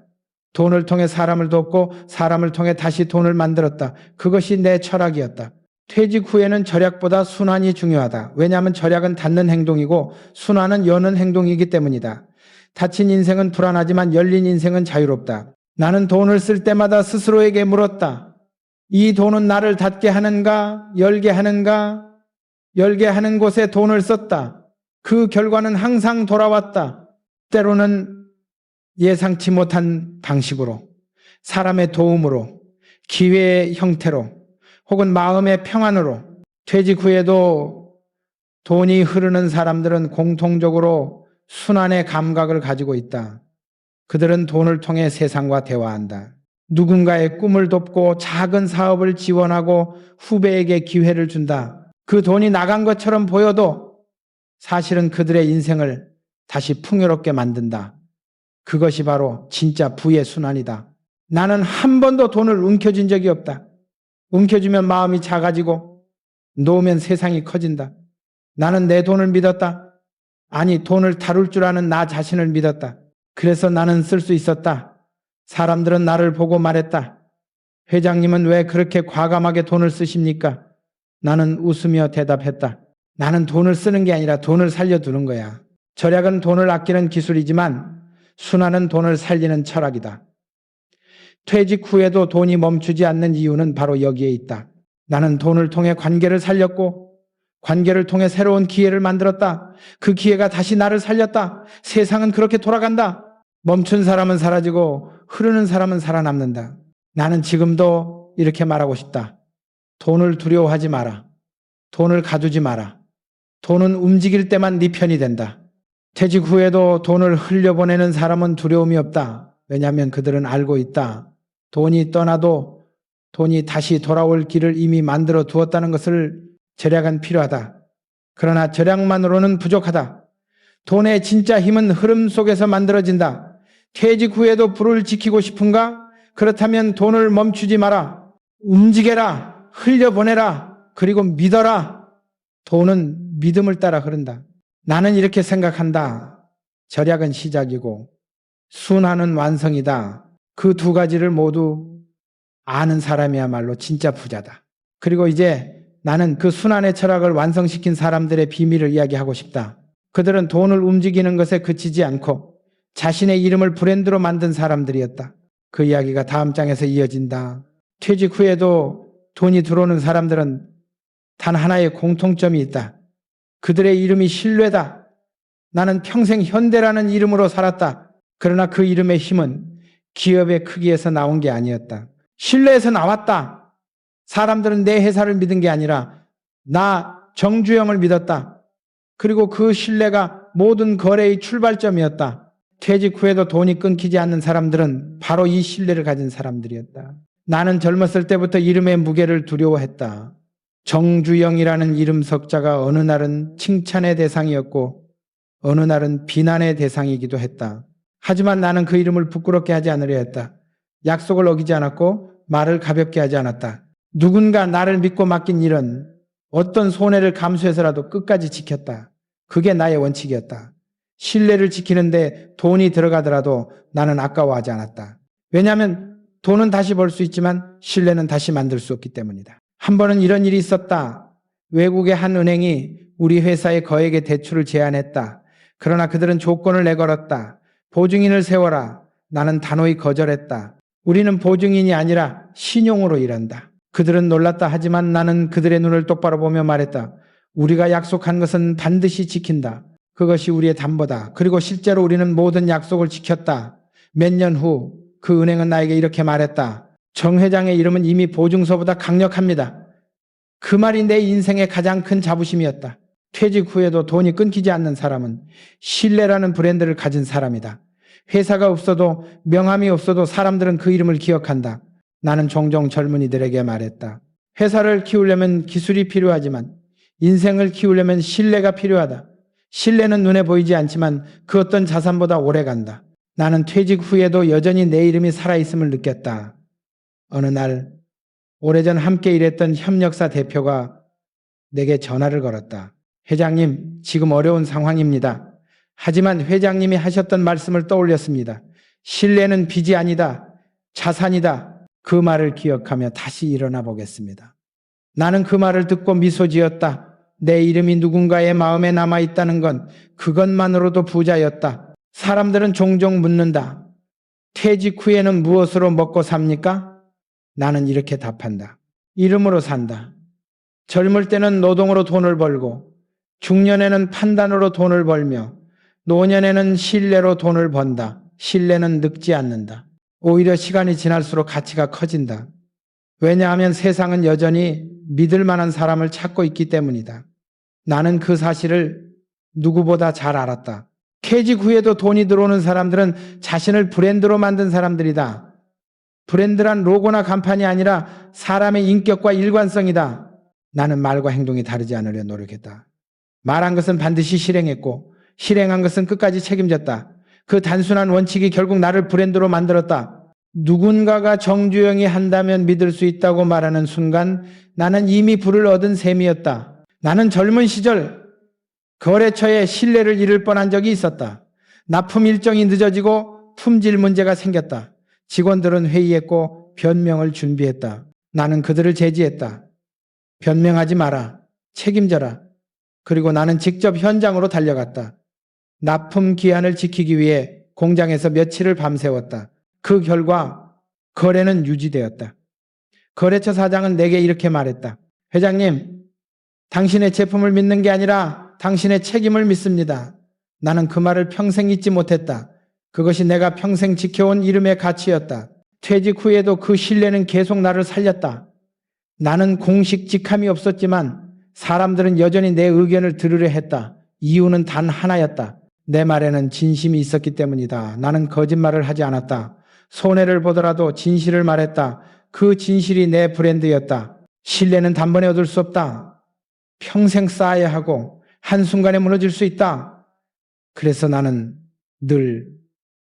돈을 통해 사람을 돕고 사람을 통해 다시 돈을 만들었다. 그것이 내 철학이었다. 퇴직 후에는 절약보다 순환이 중요하다. 왜냐하면 절약은 닫는 행동이고 순환은 여는 행동이기 때문이다. 닫힌 인생은 불안하지만 열린 인생은 자유롭다. 나는 돈을 쓸 때마다 스스로에게 물었다. 이 돈은 나를 닫게 하는가? 열게 하는가? 열게 하는 곳에 돈을 썼다. 그 결과는 항상 돌아왔다. 때로는 예상치 못한 방식으로, 사람의 도움으로, 기회의 형태로, 혹은 마음의 평안으로. 퇴직 후에도 돈이 흐르는 사람들은 공통적으로 순환의 감각을 가지고 있다. 그들은 돈을 통해 세상과 대화한다. 누군가의 꿈을 돕고 작은 사업을 지원하고 후배에게 기회를 준다. 그 돈이 나간 것처럼 보여도 사실은 그들의 인생을 다시 풍요롭게 만든다. 그것이 바로 진짜 부의 순환이다. 나는 한 번도 돈을 움켜쥔 적이 없다. 움켜쥐면 마음이 작아지고 놓으면 세상이 커진다. 나는 내 돈을 믿었다. 아니, 돈을 다룰 줄 아는 나 자신을 믿었다. 그래서 나는 쓸 수 있었다. 사람들은 나를 보고 말했다. 회장님은 왜 그렇게 과감하게 돈을 쓰십니까? 나는 웃으며 대답했다. 나는 돈을 쓰는 게 아니라 돈을 살려두는 거야. 절약은 돈을 아끼는 기술이지만 순환은 돈을 살리는 철학이다. 퇴직 후에도 돈이 멈추지 않는 이유는 바로 여기에 있다. 나는 돈을 통해 관계를 살렸고 관계를 통해 새로운 기회를 만들었다. 그 기회가 다시 나를 살렸다. 세상은 그렇게 돌아간다. 멈춘 사람은 사라지고 흐르는 사람은 살아남는다. 나는 지금도 이렇게 말하고 싶다. 돈을 두려워하지 마라. 돈을 가두지 마라. 돈은 움직일 때만 네 편이 된다. 퇴직 후에도 돈을 흘려보내는 사람은 두려움이 없다. 왜냐하면 그들은 알고 있다. 돈이 떠나도 돈이 다시 돌아올 길을 이미 만들어 두었다는 것을. 절약은 필요하다. 그러나 절약만으로는 부족하다. 돈의 진짜 힘은 흐름 속에서 만들어진다. 퇴직 후에도 부를 지키고 싶은가? 그렇다면 돈을 멈추지 마라. 움직여라. 흘려보내라. 그리고 믿어라. 돈은 믿음을 따라 흐른다. 나는 이렇게 생각한다. 절약은 시작이고 순환은 완성이다. 그 두 가지를 모두 아는 사람이야말로 진짜 부자다. 그리고 이제 나는 그 순환의 철학을 완성시킨 사람들의 비밀을 이야기하고 싶다. 그들은 돈을 움직이는 것에 그치지 않고 자신의 이름을 브랜드로 만든 사람들이었다. 그 이야기가 다음 장에서 이어진다. 퇴직 후에도 돈이 들어오는 사람들은 단 하나의 공통점이 있다. 그들의 이름이 신뢰다. 나는 평생 현대라는 이름으로 살았다. 그러나 그 이름의 힘은 기업의 크기에서 나온 게 아니었다. 신뢰에서 나왔다. 사람들은 내 회사를 믿은 게 아니라 나 정주영을 믿었다. 그리고 그 신뢰가 모든 거래의 출발점이었다. 퇴직 후에도 돈이 끊기지 않는 사람들은 바로 이 신뢰를 가진 사람들이었다. 나는 젊었을 때부터 이름의 무게를 두려워했다. 정주영이라는 이름 석자가 어느 날은 칭찬의 대상이었고 어느 날은 비난의 대상이기도 했다. 하지만 나는 그 이름을 부끄럽게 하지 않으려 했다. 약속을 어기지 않았고 말을 가볍게 하지 않았다. 누군가 나를 믿고 맡긴 일은 어떤 손해를 감수해서라도 끝까지 지켰다. 그게 나의 원칙이었다. 신뢰를 지키는데 돈이 들어가더라도 나는 아까워하지 않았다. 왜냐하면 돈은 다시 벌 수 있지만 신뢰는 다시 만들 수 없기 때문이다. 한 번은 이런 일이 있었다. 외국의 한 은행이 우리 회사에 거액의 대출을 제안했다. 그러나 그들은 조건을 내걸었다. 보증인을 세워라. 나는 단호히 거절했다. 우리는 보증인이 아니라 신용으로 일한다. 그들은 놀랐다. 하지만 나는 그들의 눈을 똑바로 보며 말했다. 우리가 약속한 것은 반드시 지킨다. 그것이 우리의 담보다. 그리고 실제로 우리는 모든 약속을 지켰다. 몇 년 후 그 은행은 나에게 이렇게 말했다. 정 회장의 이름은 이미 보증서보다 강력합니다. 그 말이 내 인생의 가장 큰 자부심이었다. 퇴직 후에도 돈이 끊기지 않는 사람은 신뢰라는 브랜드를 가진 사람이다. 회사가 없어도 명함이 없어도 사람들은 그 이름을 기억한다. 나는 종종 젊은이들에게 말했다. 회사를 키우려면 기술이 필요하지만 인생을 키우려면 신뢰가 필요하다. 신뢰는 눈에 보이지 않지만 그 어떤 자산보다 오래 간다. 나는 퇴직 후에도 여전히 내 이름이 살아있음을 느꼈다. 어느 날 오래전 함께 일했던 협력사 대표가 내게 전화를 걸었다. 회장님, 지금 어려운 상황입니다. 하지만 회장님이 하셨던 말씀을 떠올렸습니다. 신뢰는 빚이 아니다. 자산이다. 그 말을 기억하며 다시 일어나 보겠습니다. 나는 그 말을 듣고 미소 지었다. 내 이름이 누군가의 마음에 남아있다는 건 그것만으로도 부자였다. 사람들은 종종 묻는다. 퇴직 후에는 무엇으로 먹고 삽니까? 나는 이렇게 답한다. 이름으로 산다. 젊을 때는 노동으로 돈을 벌고 중년에는 판단으로 돈을 벌며 노년에는 신뢰로 돈을 번다. 신뢰는 늙지 않는다. 오히려 시간이 지날수록 가치가 커진다. 왜냐하면 세상은 여전히 믿을 만한 사람을 찾고 있기 때문이다. 나는 그 사실을 누구보다 잘 알았다. 퇴직 후에도 돈이 들어오는 사람들은 자신을 브랜드로 만든 사람들이다. 브랜드란 로고나 간판이 아니라 사람의 인격과 일관성이다. 나는 말과 행동이 다르지 않으려 노력했다. 말한 것은 반드시 실행했고 실행한 것은 끝까지 책임졌다. 그 단순한 원칙이 결국 나를 브랜드로 만들었다. 누군가가 정주영이 한다면 믿을 수 있다고 말하는 순간 나는 이미 부를 얻은 셈이었다. 나는 젊은 시절 거래처에 신뢰를 잃을 뻔한 적이 있었다. 납품 일정이 늦어지고 품질 문제가 생겼다. 직원들은 회의했고 변명을 준비했다. 나는 그들을 제지했다. 변명하지 마라. 책임져라. 그리고 나는 직접 현장으로 달려갔다. 납품 기한을 지키기 위해 공장에서 며칠을 밤새웠다. 그 결과 거래는 유지되었다. 거래처 사장은 내게 이렇게 말했다. 회장님, 당신의 제품을 믿는 게 아니라 당신의 책임을 믿습니다. 나는 그 말을 평생 잊지 못했다. 그것이 내가 평생 지켜온 이름의 가치였다. 퇴직 후에도 그 신뢰는 계속 나를 살렸다. 나는 공식 직함이 없었지만 사람들은 여전히 내 의견을 들으려 했다. 이유는 단 하나였다. 내 말에는 진심이 있었기 때문이다. 나는 거짓말을 하지 않았다. 손해를 보더라도 진실을 말했다. 그 진실이 내 브랜드였다. 신뢰는 단번에 얻을 수 없다. 평생 쌓아야 하고 한순간에 무너질 수 있다. 그래서 나는 늘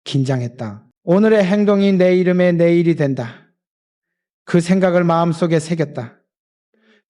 긴장했다. 오늘의 행동이 내 이름의 내일이 된다. 그 생각을 마음속에 새겼다.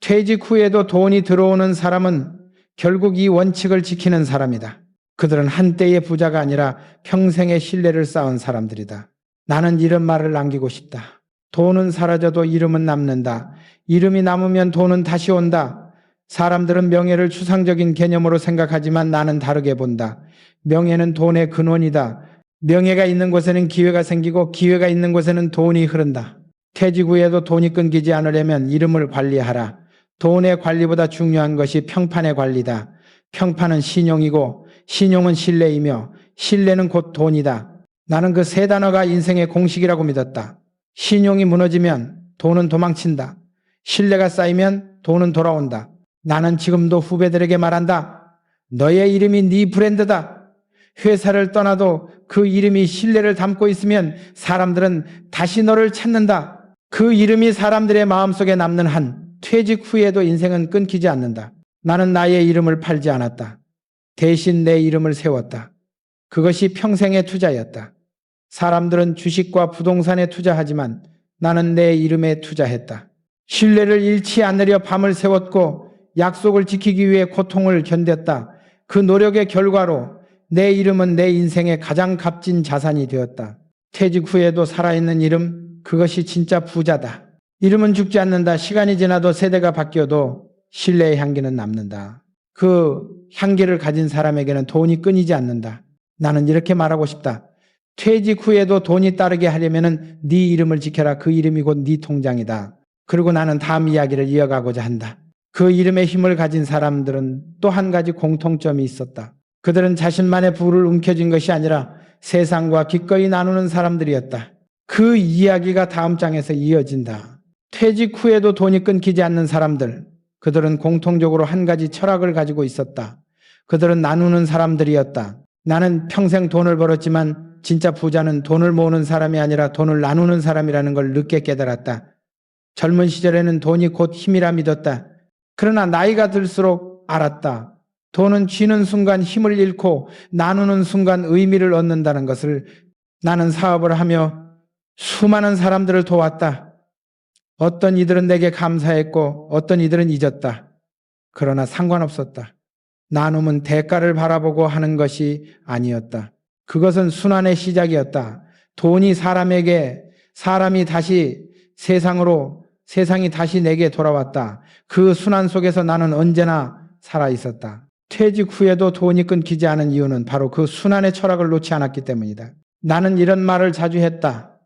퇴직 후에도 돈이 들어오는 사람은 결국 이 원칙을 지키는 사람이다. 그들은 한때의 부자가 아니라 평생의 신뢰를 쌓은 사람들이다. 나는 이런 말을 남기고 싶다. 돈은 사라져도 이름은 남는다. 이름이 남으면 돈은 다시 온다. 사람들은 명예를 추상적인 개념으로 생각하지만 나는 다르게 본다. 명예는 돈의 근원이다. 명예가 있는 곳에는 기회가 생기고 기회가 있는 곳에는 돈이 흐른다. 퇴직 후에도 돈이 끊기지 않으려면 이름을 관리하라. 돈의 관리보다 중요한 것이 평판의 관리다. 평판은 신용이고 신용은 신뢰이며 신뢰는 곧 돈이다. 나는 그 세 단어가 인생의 공식이라고 믿었다. 신용이 무너지면 돈은 도망친다. 신뢰가 쌓이면 돈은 돌아온다. 나는 지금도 후배들에게 말한다. 너의 이름이 네 브랜드다. 회사를 떠나도 그 이름이 신뢰를 담고 있으면 사람들은 다시 너를 찾는다. 그 이름이 사람들의 마음속에 남는 한 퇴직 후에도 인생은 끊기지 않는다. 나는 나의 이름을 팔지 않았다. 대신 내 이름을 세웠다. 그것이 평생의 투자였다. 사람들은 주식과 부동산에 투자하지만 나는 내 이름에 투자했다. 신뢰를 잃지 않으려 밤을 새웠고 약속을 지키기 위해 고통을 견뎠다. 그 노력의 결과로 내 이름은 내 인생의 가장 값진 자산이 되었다. 퇴직 후에도 살아있는 이름, 그것이 진짜 부자다. 이름은 죽지 않는다. 시간이 지나도 세대가 바뀌어도 신뢰의 향기는 남는다. 그 향기를 가진 사람에게는 돈이 끊이지 않는다. 나는 이렇게 말하고 싶다. 퇴직 후에도 돈이 따르게 하려면 네 이름을 지켜라. 그 이름이 곧 네 통장이다. 그리고 나는 다음 이야기를 이어가고자 한다. 그 이름의 힘을 가진 사람들은 또 한 가지 공통점이 있었다. 그들은 자신만의 부를 움켜쥔 것이 아니라 세상과 기꺼이 나누는 사람들이었다. 그 이야기가 다음 장에서 이어진다. 퇴직 후에도 돈이 끊기지 않는 사람들, 그들은 공통적으로 한 가지 철학을 가지고 있었다. 그들은 나누는 사람들이었다. 나는 평생 돈을 벌었지만 진짜 부자는 돈을 모으는 사람이 아니라 돈을 나누는 사람이라는 걸 늦게 깨달았다. 젊은 시절에는 돈이 곧 힘이라 믿었다. 그러나 나이가 들수록 알았다. 돈은 쥐는 순간 힘을 잃고 나누는 순간 의미를 얻는다는 것을. 나는 사업을 하며 수많은 사람들을 도왔다. 어떤 이들은 내게 감사했고 어떤 이들은 잊었다. 그러나 상관없었다. 나눔은 대가를 바라보고 하는 것이 아니었다. 그것은 순환의 시작이었다. 돈이 사람이 다시 세상이 다시 내게 돌아왔다. 그 순환 속에서 나는 언제나 살아있었다. 퇴직 후에도 돈이 끊기지 않은 이유는 바로 그 순환의 철학을 놓지 않았기 때문이다. 나는 이런 말을 자주 했다.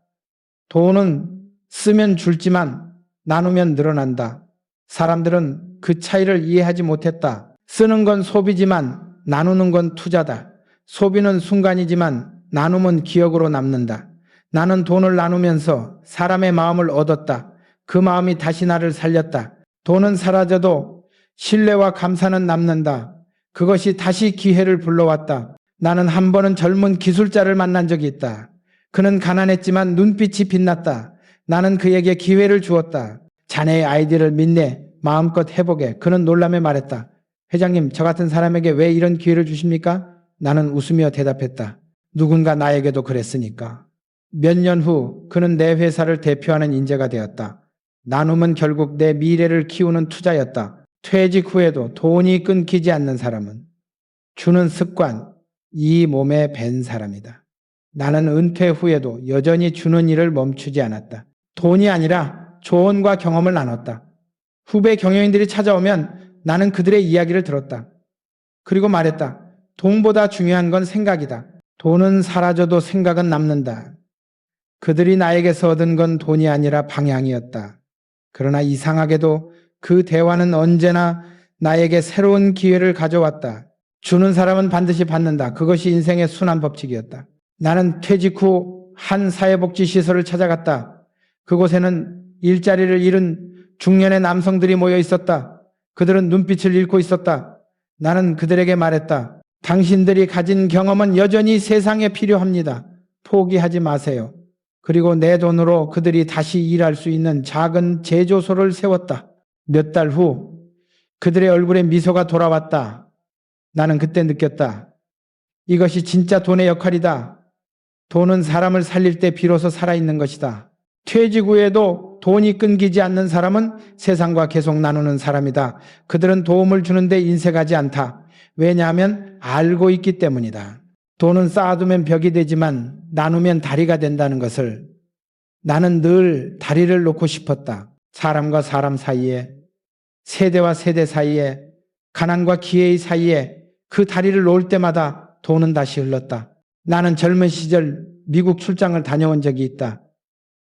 돈은 쓰면 줄지만 나누면 늘어난다. 사람들은 그 차이를 이해하지 못했다. 쓰는 건 소비지만 나누는 건 투자다. 소비는 순간이지만 나눔은 기억으로 남는다. 나는 돈을 나누면서 사람의 마음을 얻었다. 그 마음이 다시 나를 살렸다. 돈은 사라져도 신뢰와 감사는 남는다. 그것이 다시 기회를 불러왔다. 나는 한 번은 젊은 기술자를 만난 적이 있다. 그는 가난했지만 눈빛이 빛났다. 나는 그에게 기회를 주었다. 자네의 아이디어를 믿네. 마음껏 해보게. 그는 놀라며 말했다. 회장님, 저 같은 사람에게 왜 이런 기회를 주십니까? 나는 웃으며 대답했다. 누군가 나에게도 그랬으니까. 몇 년 후 그는 내 회사를 대표하는 인재가 되었다. 나눔은 결국 내 미래를 키우는 투자였다. 퇴직 후에도 돈이 끊기지 않는 사람은 주는 습관, 이 몸에 밴 사람이다. 나는 은퇴 후에도 여전히 주는 일을 멈추지 않았다. 돈이 아니라 조언과 경험을 나눴다. 후배 경영인들이 찾아오면 나는 그들의 이야기를 들었다. 그리고 말했다. 돈보다 중요한 건 생각이다. 돈은 사라져도 생각은 남는다. 그들이 나에게서 얻은 건 돈이 아니라 방향이었다. 그러나 이상하게도 그 대화는 언제나 나에게 새로운 기회를 가져왔다. 주는 사람은 반드시 받는다. 그것이 인생의 순환 법칙이었다. 나는 퇴직 후 한 사회복지시설을 찾아갔다. 그곳에는 일자리를 잃은 중년의 남성들이 모여 있었다. 그들은 눈빛을 잃고 있었다. 나는 그들에게 말했다. 당신들이 가진 경험은 여전히 세상에 필요합니다. 포기하지 마세요. 그리고 내 돈으로 그들이 다시 일할 수 있는 작은 제조소를 세웠다. 몇 달 후 그들의 얼굴에 미소가 돌아왔다. 나는 그때 느꼈다. 이것이 진짜 돈의 역할이다. 돈은 사람을 살릴 때 비로소 살아있는 것이다. 퇴직 후에도 돈이 끊기지 않는 사람은 세상과 계속 나누는 사람이다. 그들은 도움을 주는데 인색하지 않다. 왜냐하면 알고 있기 때문이다. 돈은 쌓아두면 벽이 되지만 나누면 다리가 된다는 것을 나는 늘 다리를 놓고 싶었다. 사람과 사람 사이에, 세대와 세대 사이에, 가난과 기회의 사이에 그 다리를 놓을 때마다 돈은 다시 흘렀다. 나는 젊은 시절 미국 출장을 다녀온 적이 있다.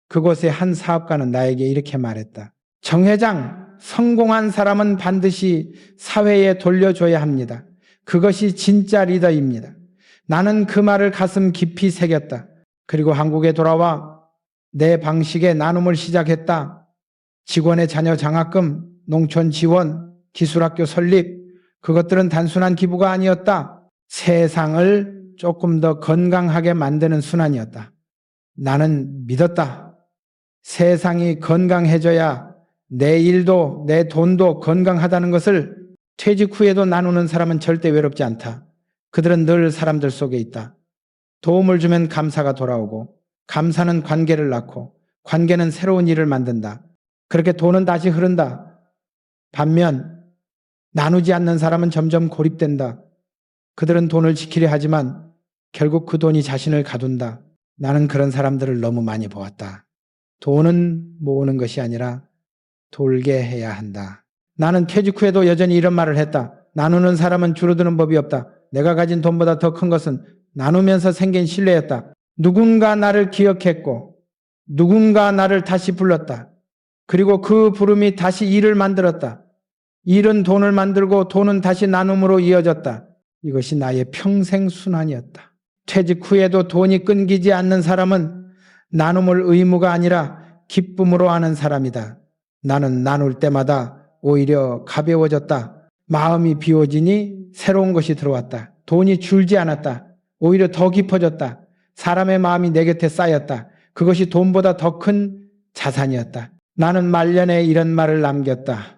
그곳의 한 사업가는 나에게 이렇게 말했다. 정 회장, 성공한 사람은 반드시 사회에 돌려줘야 합니다. 그것이 진짜 리더입니다. 나는 그 말을 가슴 깊이 새겼다. 그리고 한국에 돌아와 내 방식의 나눔을 시작했다. 직원의 자녀 장학금, 농촌 지원, 기술학교 설립, 그것들은 단순한 기부가 아니었다. 세상을 조금 더 건강하게 만드는 순환이었다. 나는 믿었다. 세상이 건강해져야 내 일도 내 돈도 건강하다는 것을 퇴직 후에도 나누는 사람은 절대 외롭지 않다. 그들은 늘 사람들 속에 있다. 도움을 주면 감사가 돌아오고 감사는 관계를 낳고 관계는 새로운 일을 만든다. 그렇게 돈은 다시 흐른다. 반면 나누지 않는 사람은 점점 고립된다. 그들은 돈을 지키려 하지만 결국 그 돈이 자신을 가둔다. 나는 그런 사람들을 너무 많이 보았다. 돈은 모으는 것이 아니라 돌게 해야 한다. 나는 퇴직 후에도 여전히 이런 말을 했다. 나누는 사람은 줄어드는 법이 없다. 내가 가진 돈보다 더 큰 것은 나누면서 생긴 신뢰였다. 누군가 나를 기억했고 누군가 나를 다시 불렀다. 그리고 그 부름이 다시 일을 만들었다. 일은 돈을 만들고 돈은 다시 나눔으로 이어졌다. 이것이 나의 평생 순환이었다. 퇴직 후에도 돈이 끊기지 않는 사람은 나눔을 의무가 아니라 기쁨으로 하는 사람이다. 나는 나눌 때마다 오히려 가벼워졌다. 마음이 비워지니 새로운 것이 들어왔다. 돈이 줄지 않았다. 오히려 더 깊어졌다. 사람의 마음이 내 곁에 쌓였다. 그것이 돈보다 더 큰 자산이었다. 나는 말년에 이런 말을 남겼다.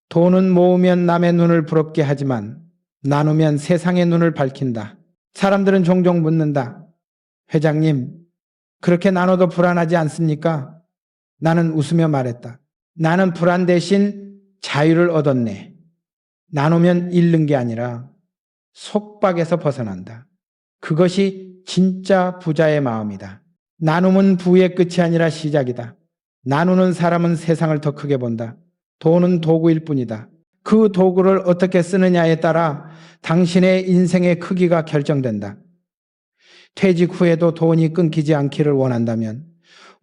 돈은 모으면 남의 눈을 부럽게 하지만 나누면 세상의 눈을 밝힌다. 사람들은 종종 묻는다. 회장님, 그렇게 나눠도 불안하지 않습니까? 나는 웃으며 말했다. 나는 불안 대신 자유를 얻었네. 나누면 잃는 게 아니라 속박에서 벗어난다. 그것이 진짜 부자의 마음이다. 나눔은 부의 끝이 아니라 시작이다. 나누는 사람은 세상을 더 크게 본다. 돈은 도구일 뿐이다. 그 도구를 어떻게 쓰느냐에 따라 당신의 인생의 크기가 결정된다. 퇴직 후에도 돈이 끊기지 않기를 원한다면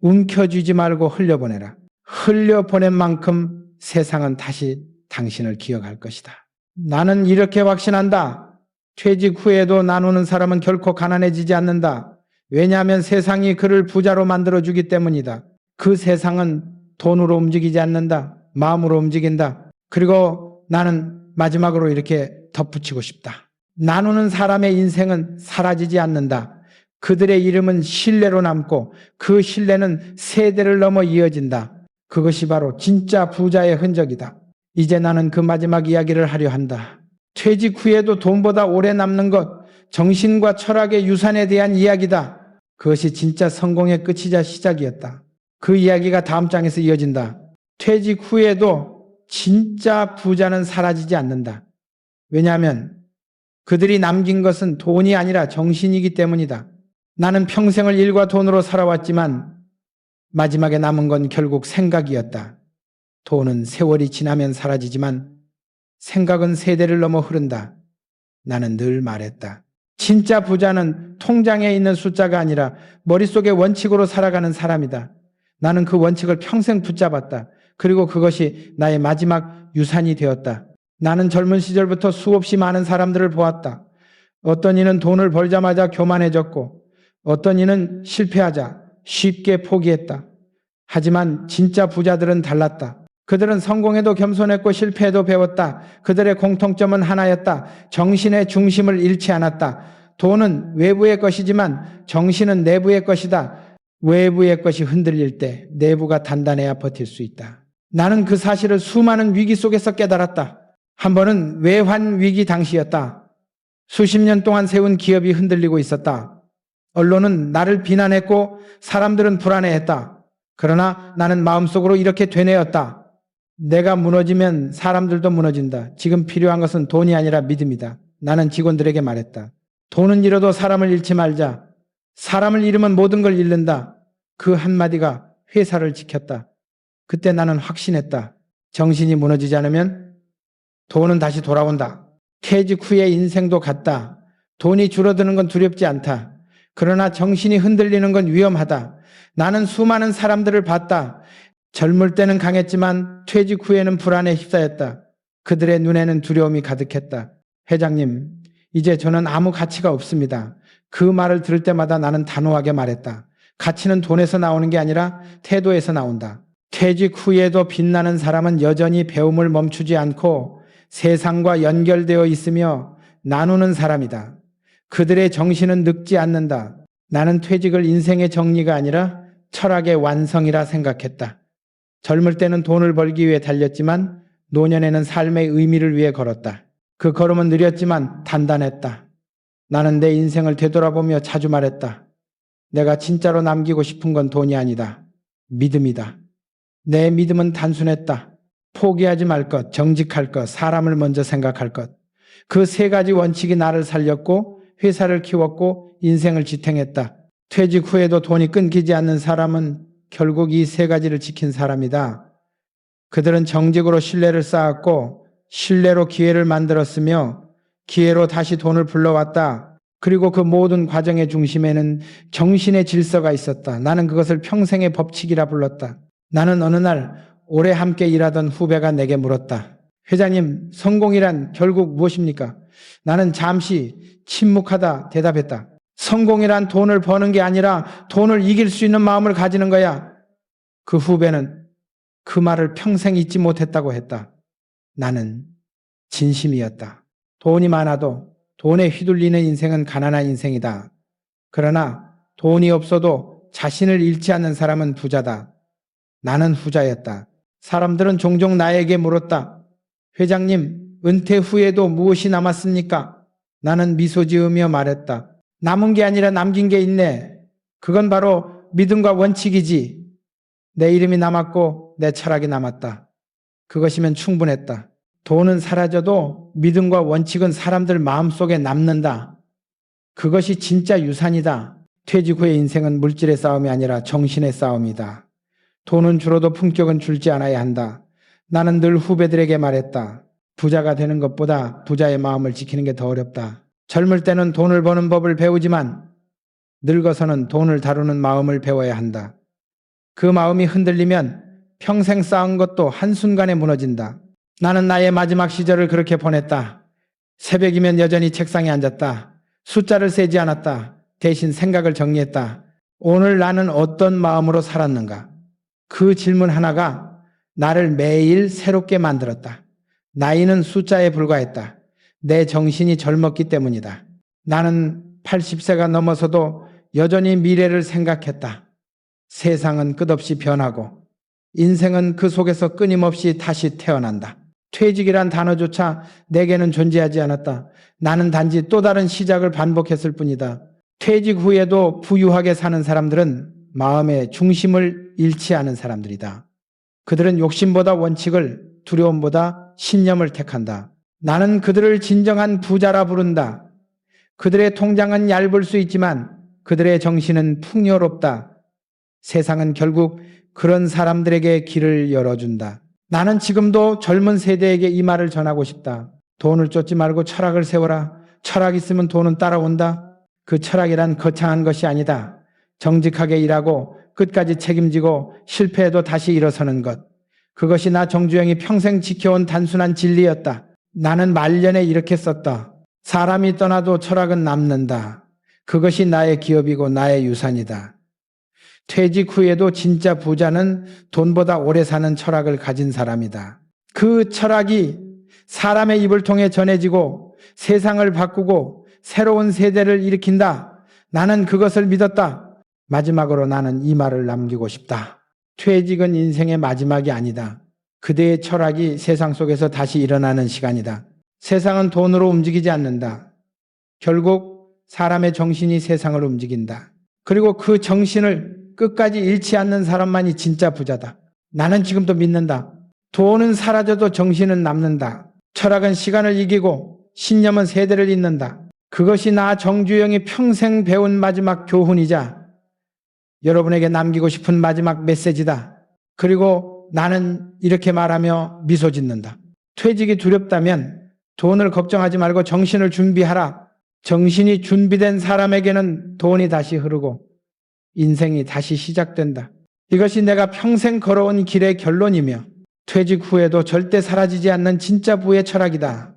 움켜쥐지 말고 흘려보내라. 흘려보낸 만큼 세상은 다시 당신을 기억할 것이다. 나는 이렇게 확신한다. 퇴직 후에도 나누는 사람은 결코 가난해지지 않는다. 왜냐하면 세상이 그를 부자로 만들어주기 때문이다. 그 세상은 돈으로 움직이지 않는다. 마음으로 움직인다. 그리고 나는 마지막으로 이렇게 덧붙이고 싶다. 나누는 사람의 인생은 사라지지 않는다. 그들의 이름은 신뢰로 남고 그 신뢰는 세대를 넘어 이어진다. 그것이 바로 진짜 부자의 흔적이다. 이제 나는 그 마지막 이야기를 하려 한다. 퇴직 후에도 돈보다 오래 남는 것, 정신과 철학의 유산에 대한 이야기다. 그것이 진짜 성공의 끝이자 시작이었다. 그 이야기가 다음 장에서 이어진다. 퇴직 후에도 진짜 부자는 사라지지 않는다. 왜냐하면 그들이 남긴 것은 돈이 아니라 정신이기 때문이다. 나는 평생을 일과 돈으로 살아왔지만 마지막에 남은 건 결국 생각이었다. 돈은 세월이 지나면 사라지지만 생각은 세대를 넘어 흐른다. 나는 늘 말했다. 진짜 부자는 통장에 있는 숫자가 아니라 머릿속의 원칙으로 살아가는 사람이다. 나는 그 원칙을 평생 붙잡았다. 그리고 그것이 나의 마지막 유산이 되었다. 나는 젊은 시절부터 수없이 많은 사람들을 보았다. 어떤 이는 돈을 벌자마자 교만해졌고 어떤 이는 실패하자 쉽게 포기했다. 하지만 진짜 부자들은 달랐다. 그들은 성공해도 겸손했고 실패해도 배웠다. 그들의 공통점은 하나였다. 정신의 중심을 잃지 않았다. 돈은 외부의 것이지만 정신은 내부의 것이다. 외부의 것이 흔들릴 때 내부가 단단해야 버틸 수 있다. 나는 그 사실을 수많은 위기 속에서 깨달았다. 한 번은 외환 위기 당시였다. 수십 년 동안 세운 기업이 흔들리고 있었다. 언론은 나를 비난했고 사람들은 불안해했다. 그러나 나는 마음속으로 이렇게 되뇌었다. 내가 무너지면 사람들도 무너진다. 지금 필요한 것은 돈이 아니라 믿음이다. 나는 직원들에게 말했다. 돈은 잃어도 사람을 잃지 말자. 사람을 잃으면 모든 걸 잃는다. 그 한마디가 회사를 지켰다. 그때 나는 확신했다. 정신이 무너지지 않으면 돈은 다시 돌아온다. 퇴직 후의 인생도 같다. 돈이 줄어드는 건 두렵지 않다. 그러나 정신이 흔들리는 건 위험하다. 나는 수많은 사람들을 봤다. 젊을 때는 강했지만 퇴직 후에는 불안에 휩싸였다. 그들의 눈에는 두려움이 가득했다. 회장님, 이제 저는 아무 가치가 없습니다. 그 말을 들을 때마다 나는 단호하게 말했다. 가치는 돈에서 나오는 게 아니라 태도에서 나온다. 퇴직 후에도 빛나는 사람은 여전히 배움을 멈추지 않고 세상과 연결되어 있으며 나누는 사람이다. 그들의 정신은 늙지 않는다. 나는 퇴직을 인생의 정리가 아니라 철학의 완성이라 생각했다. 젊을 때는 돈을 벌기 위해 달렸지만 노년에는 삶의 의미를 위해 걸었다. 그 걸음은 느렸지만 단단했다. 나는 내 인생을 되돌아보며 자주 말했다. 내가 진짜로 남기고 싶은 건 돈이 아니다. 믿음이다. 내 믿음은 단순했다. 포기하지 말 것, 정직할 것, 사람을 먼저 생각할 것. 그 세 가지 원칙이 나를 살렸고 회사를 키웠고 인생을 지탱했다. 퇴직 후에도 돈이 끊기지 않는 사람은 결국 이 세 가지를 지킨 사람이다. 그들은 정직으로 신뢰를 쌓았고 신뢰로 기회를 만들었으며 기회로 다시 돈을 불러왔다. 그리고 그 모든 과정의 중심에는 정신의 질서가 있었다. 나는 그것을 평생의 법칙이라 불렀다. 나는 어느 날 오래 함께 일하던 후배가 내게 물었다. 회장님, 성공이란 결국 무엇입니까? 나는 잠시 침묵하다 대답했다. 성공이란 돈을 버는 게 아니라 돈을 이길 수 있는 마음을 가지는 거야. 그 후배는 그 말을 평생 잊지 못했다고 했다. 나는 진심이었다. 돈이 많아도 돈에 휘둘리는 인생은 가난한 인생이다. 그러나 돈이 없어도 자신을 잃지 않는 사람은 부자다. 나는 후자였다. 사람들은 종종 나에게 물었다. 회장님, 은퇴 후에도 무엇이 남았습니까? 나는 미소 지으며 말했다. 남은 게 아니라 남긴 게 있네. 그건 바로 믿음과 원칙이지. 내 이름이 남았고 내 철학이 남았다. 그것이면 충분했다. 돈은 사라져도 믿음과 원칙은 사람들 마음속에 남는다. 그것이 진짜 유산이다. 퇴직 후의 인생은 물질의 싸움이 아니라 정신의 싸움이다. 돈은 줄어도 품격은 줄지 않아야 한다. 나는 늘 후배들에게 말했다. 부자가 되는 것보다 부자의 마음을 지키는 게 더 어렵다. 젊을 때는 돈을 버는 법을 배우지만 늙어서는 돈을 다루는 마음을 배워야 한다. 그 마음이 흔들리면 평생 쌓은 것도 한순간에 무너진다. 나는 나의 마지막 시절을 그렇게 보냈다. 새벽이면 여전히 책상에 앉았다. 숫자를 세지 않았다. 대신 생각을 정리했다. 오늘 나는 어떤 마음으로 살았는가? 그 질문 하나가 나를 매일 새롭게 만들었다. 나이는 숫자에 불과했다. 내 정신이 젊었기 때문이다. 나는 80세가 넘어서도 여전히 미래를 생각했다. 세상은 끝없이 변하고 인생은 그 속에서 끊임없이 다시 태어난다. 퇴직이란 단어조차 내게는 존재하지 않았다. 나는 단지 또 다른 시작을 반복했을 뿐이다. 퇴직 후에도 부유하게 사는 사람들은 마음의 중심을 잃지 않은 사람들이다. 그들은 욕심보다 원칙을, 두려움보다 신념을 택한다. 나는 그들을 진정한 부자라 부른다. 그들의 통장은 얇을 수 있지만 그들의 정신은 풍요롭다. 세상은 결국 그런 사람들에게 길을 열어준다. 나는 지금도 젊은 세대에게 이 말을 전하고 싶다. 돈을 쫓지 말고 철학을 세워라. 철학 있으면 돈은 따라온다. 그 철학이란 거창한 것이 아니다. 정직하게 일하고 끝까지 책임지고 실패해도 다시 일어서는 것. 그것이 나 정주영이 평생 지켜온 단순한 진리였다. 나는 말년에 이렇게 썼다. 사람이 떠나도 철학은 남는다. 그것이 나의 기업이고 나의 유산이다. 퇴직 후에도 진짜 부자는 돈보다 오래 사는 철학을 가진 사람이다. 그 철학이 사람의 입을 통해 전해지고 세상을 바꾸고 새로운 세대를 일으킨다. 나는 그것을 믿었다. 마지막으로 나는 이 말을 남기고 싶다. 퇴직은 인생의 마지막이 아니다. 그대의 철학이 세상 속에서 다시 일어나는 시간이다. 세상은 돈으로 움직이지 않는다. 결국 사람의 정신이 세상을 움직인다. 그리고 그 정신을 끝까지 잃지 않는 사람만이 진짜 부자다. 나는 지금도 믿는다. 돈은 사라져도 정신은 남는다. 철학은 시간을 이기고 신념은 세대를 잇는다. 그것이 나 정주영이 평생 배운 마지막 교훈이자 여러분에게 남기고 싶은 마지막 메시지다. 그리고 나는 이렇게 말하며 미소 짓는다. 퇴직이 두렵다면 돈을 걱정하지 말고 정신을 준비하라. 정신이 준비된 사람에게는 돈이 다시 흐르고 인생이 다시 시작된다. 이것이 내가 평생 걸어온 길의 결론이며 퇴직 후에도 절대 사라지지 않는 진짜 부의 철학이다.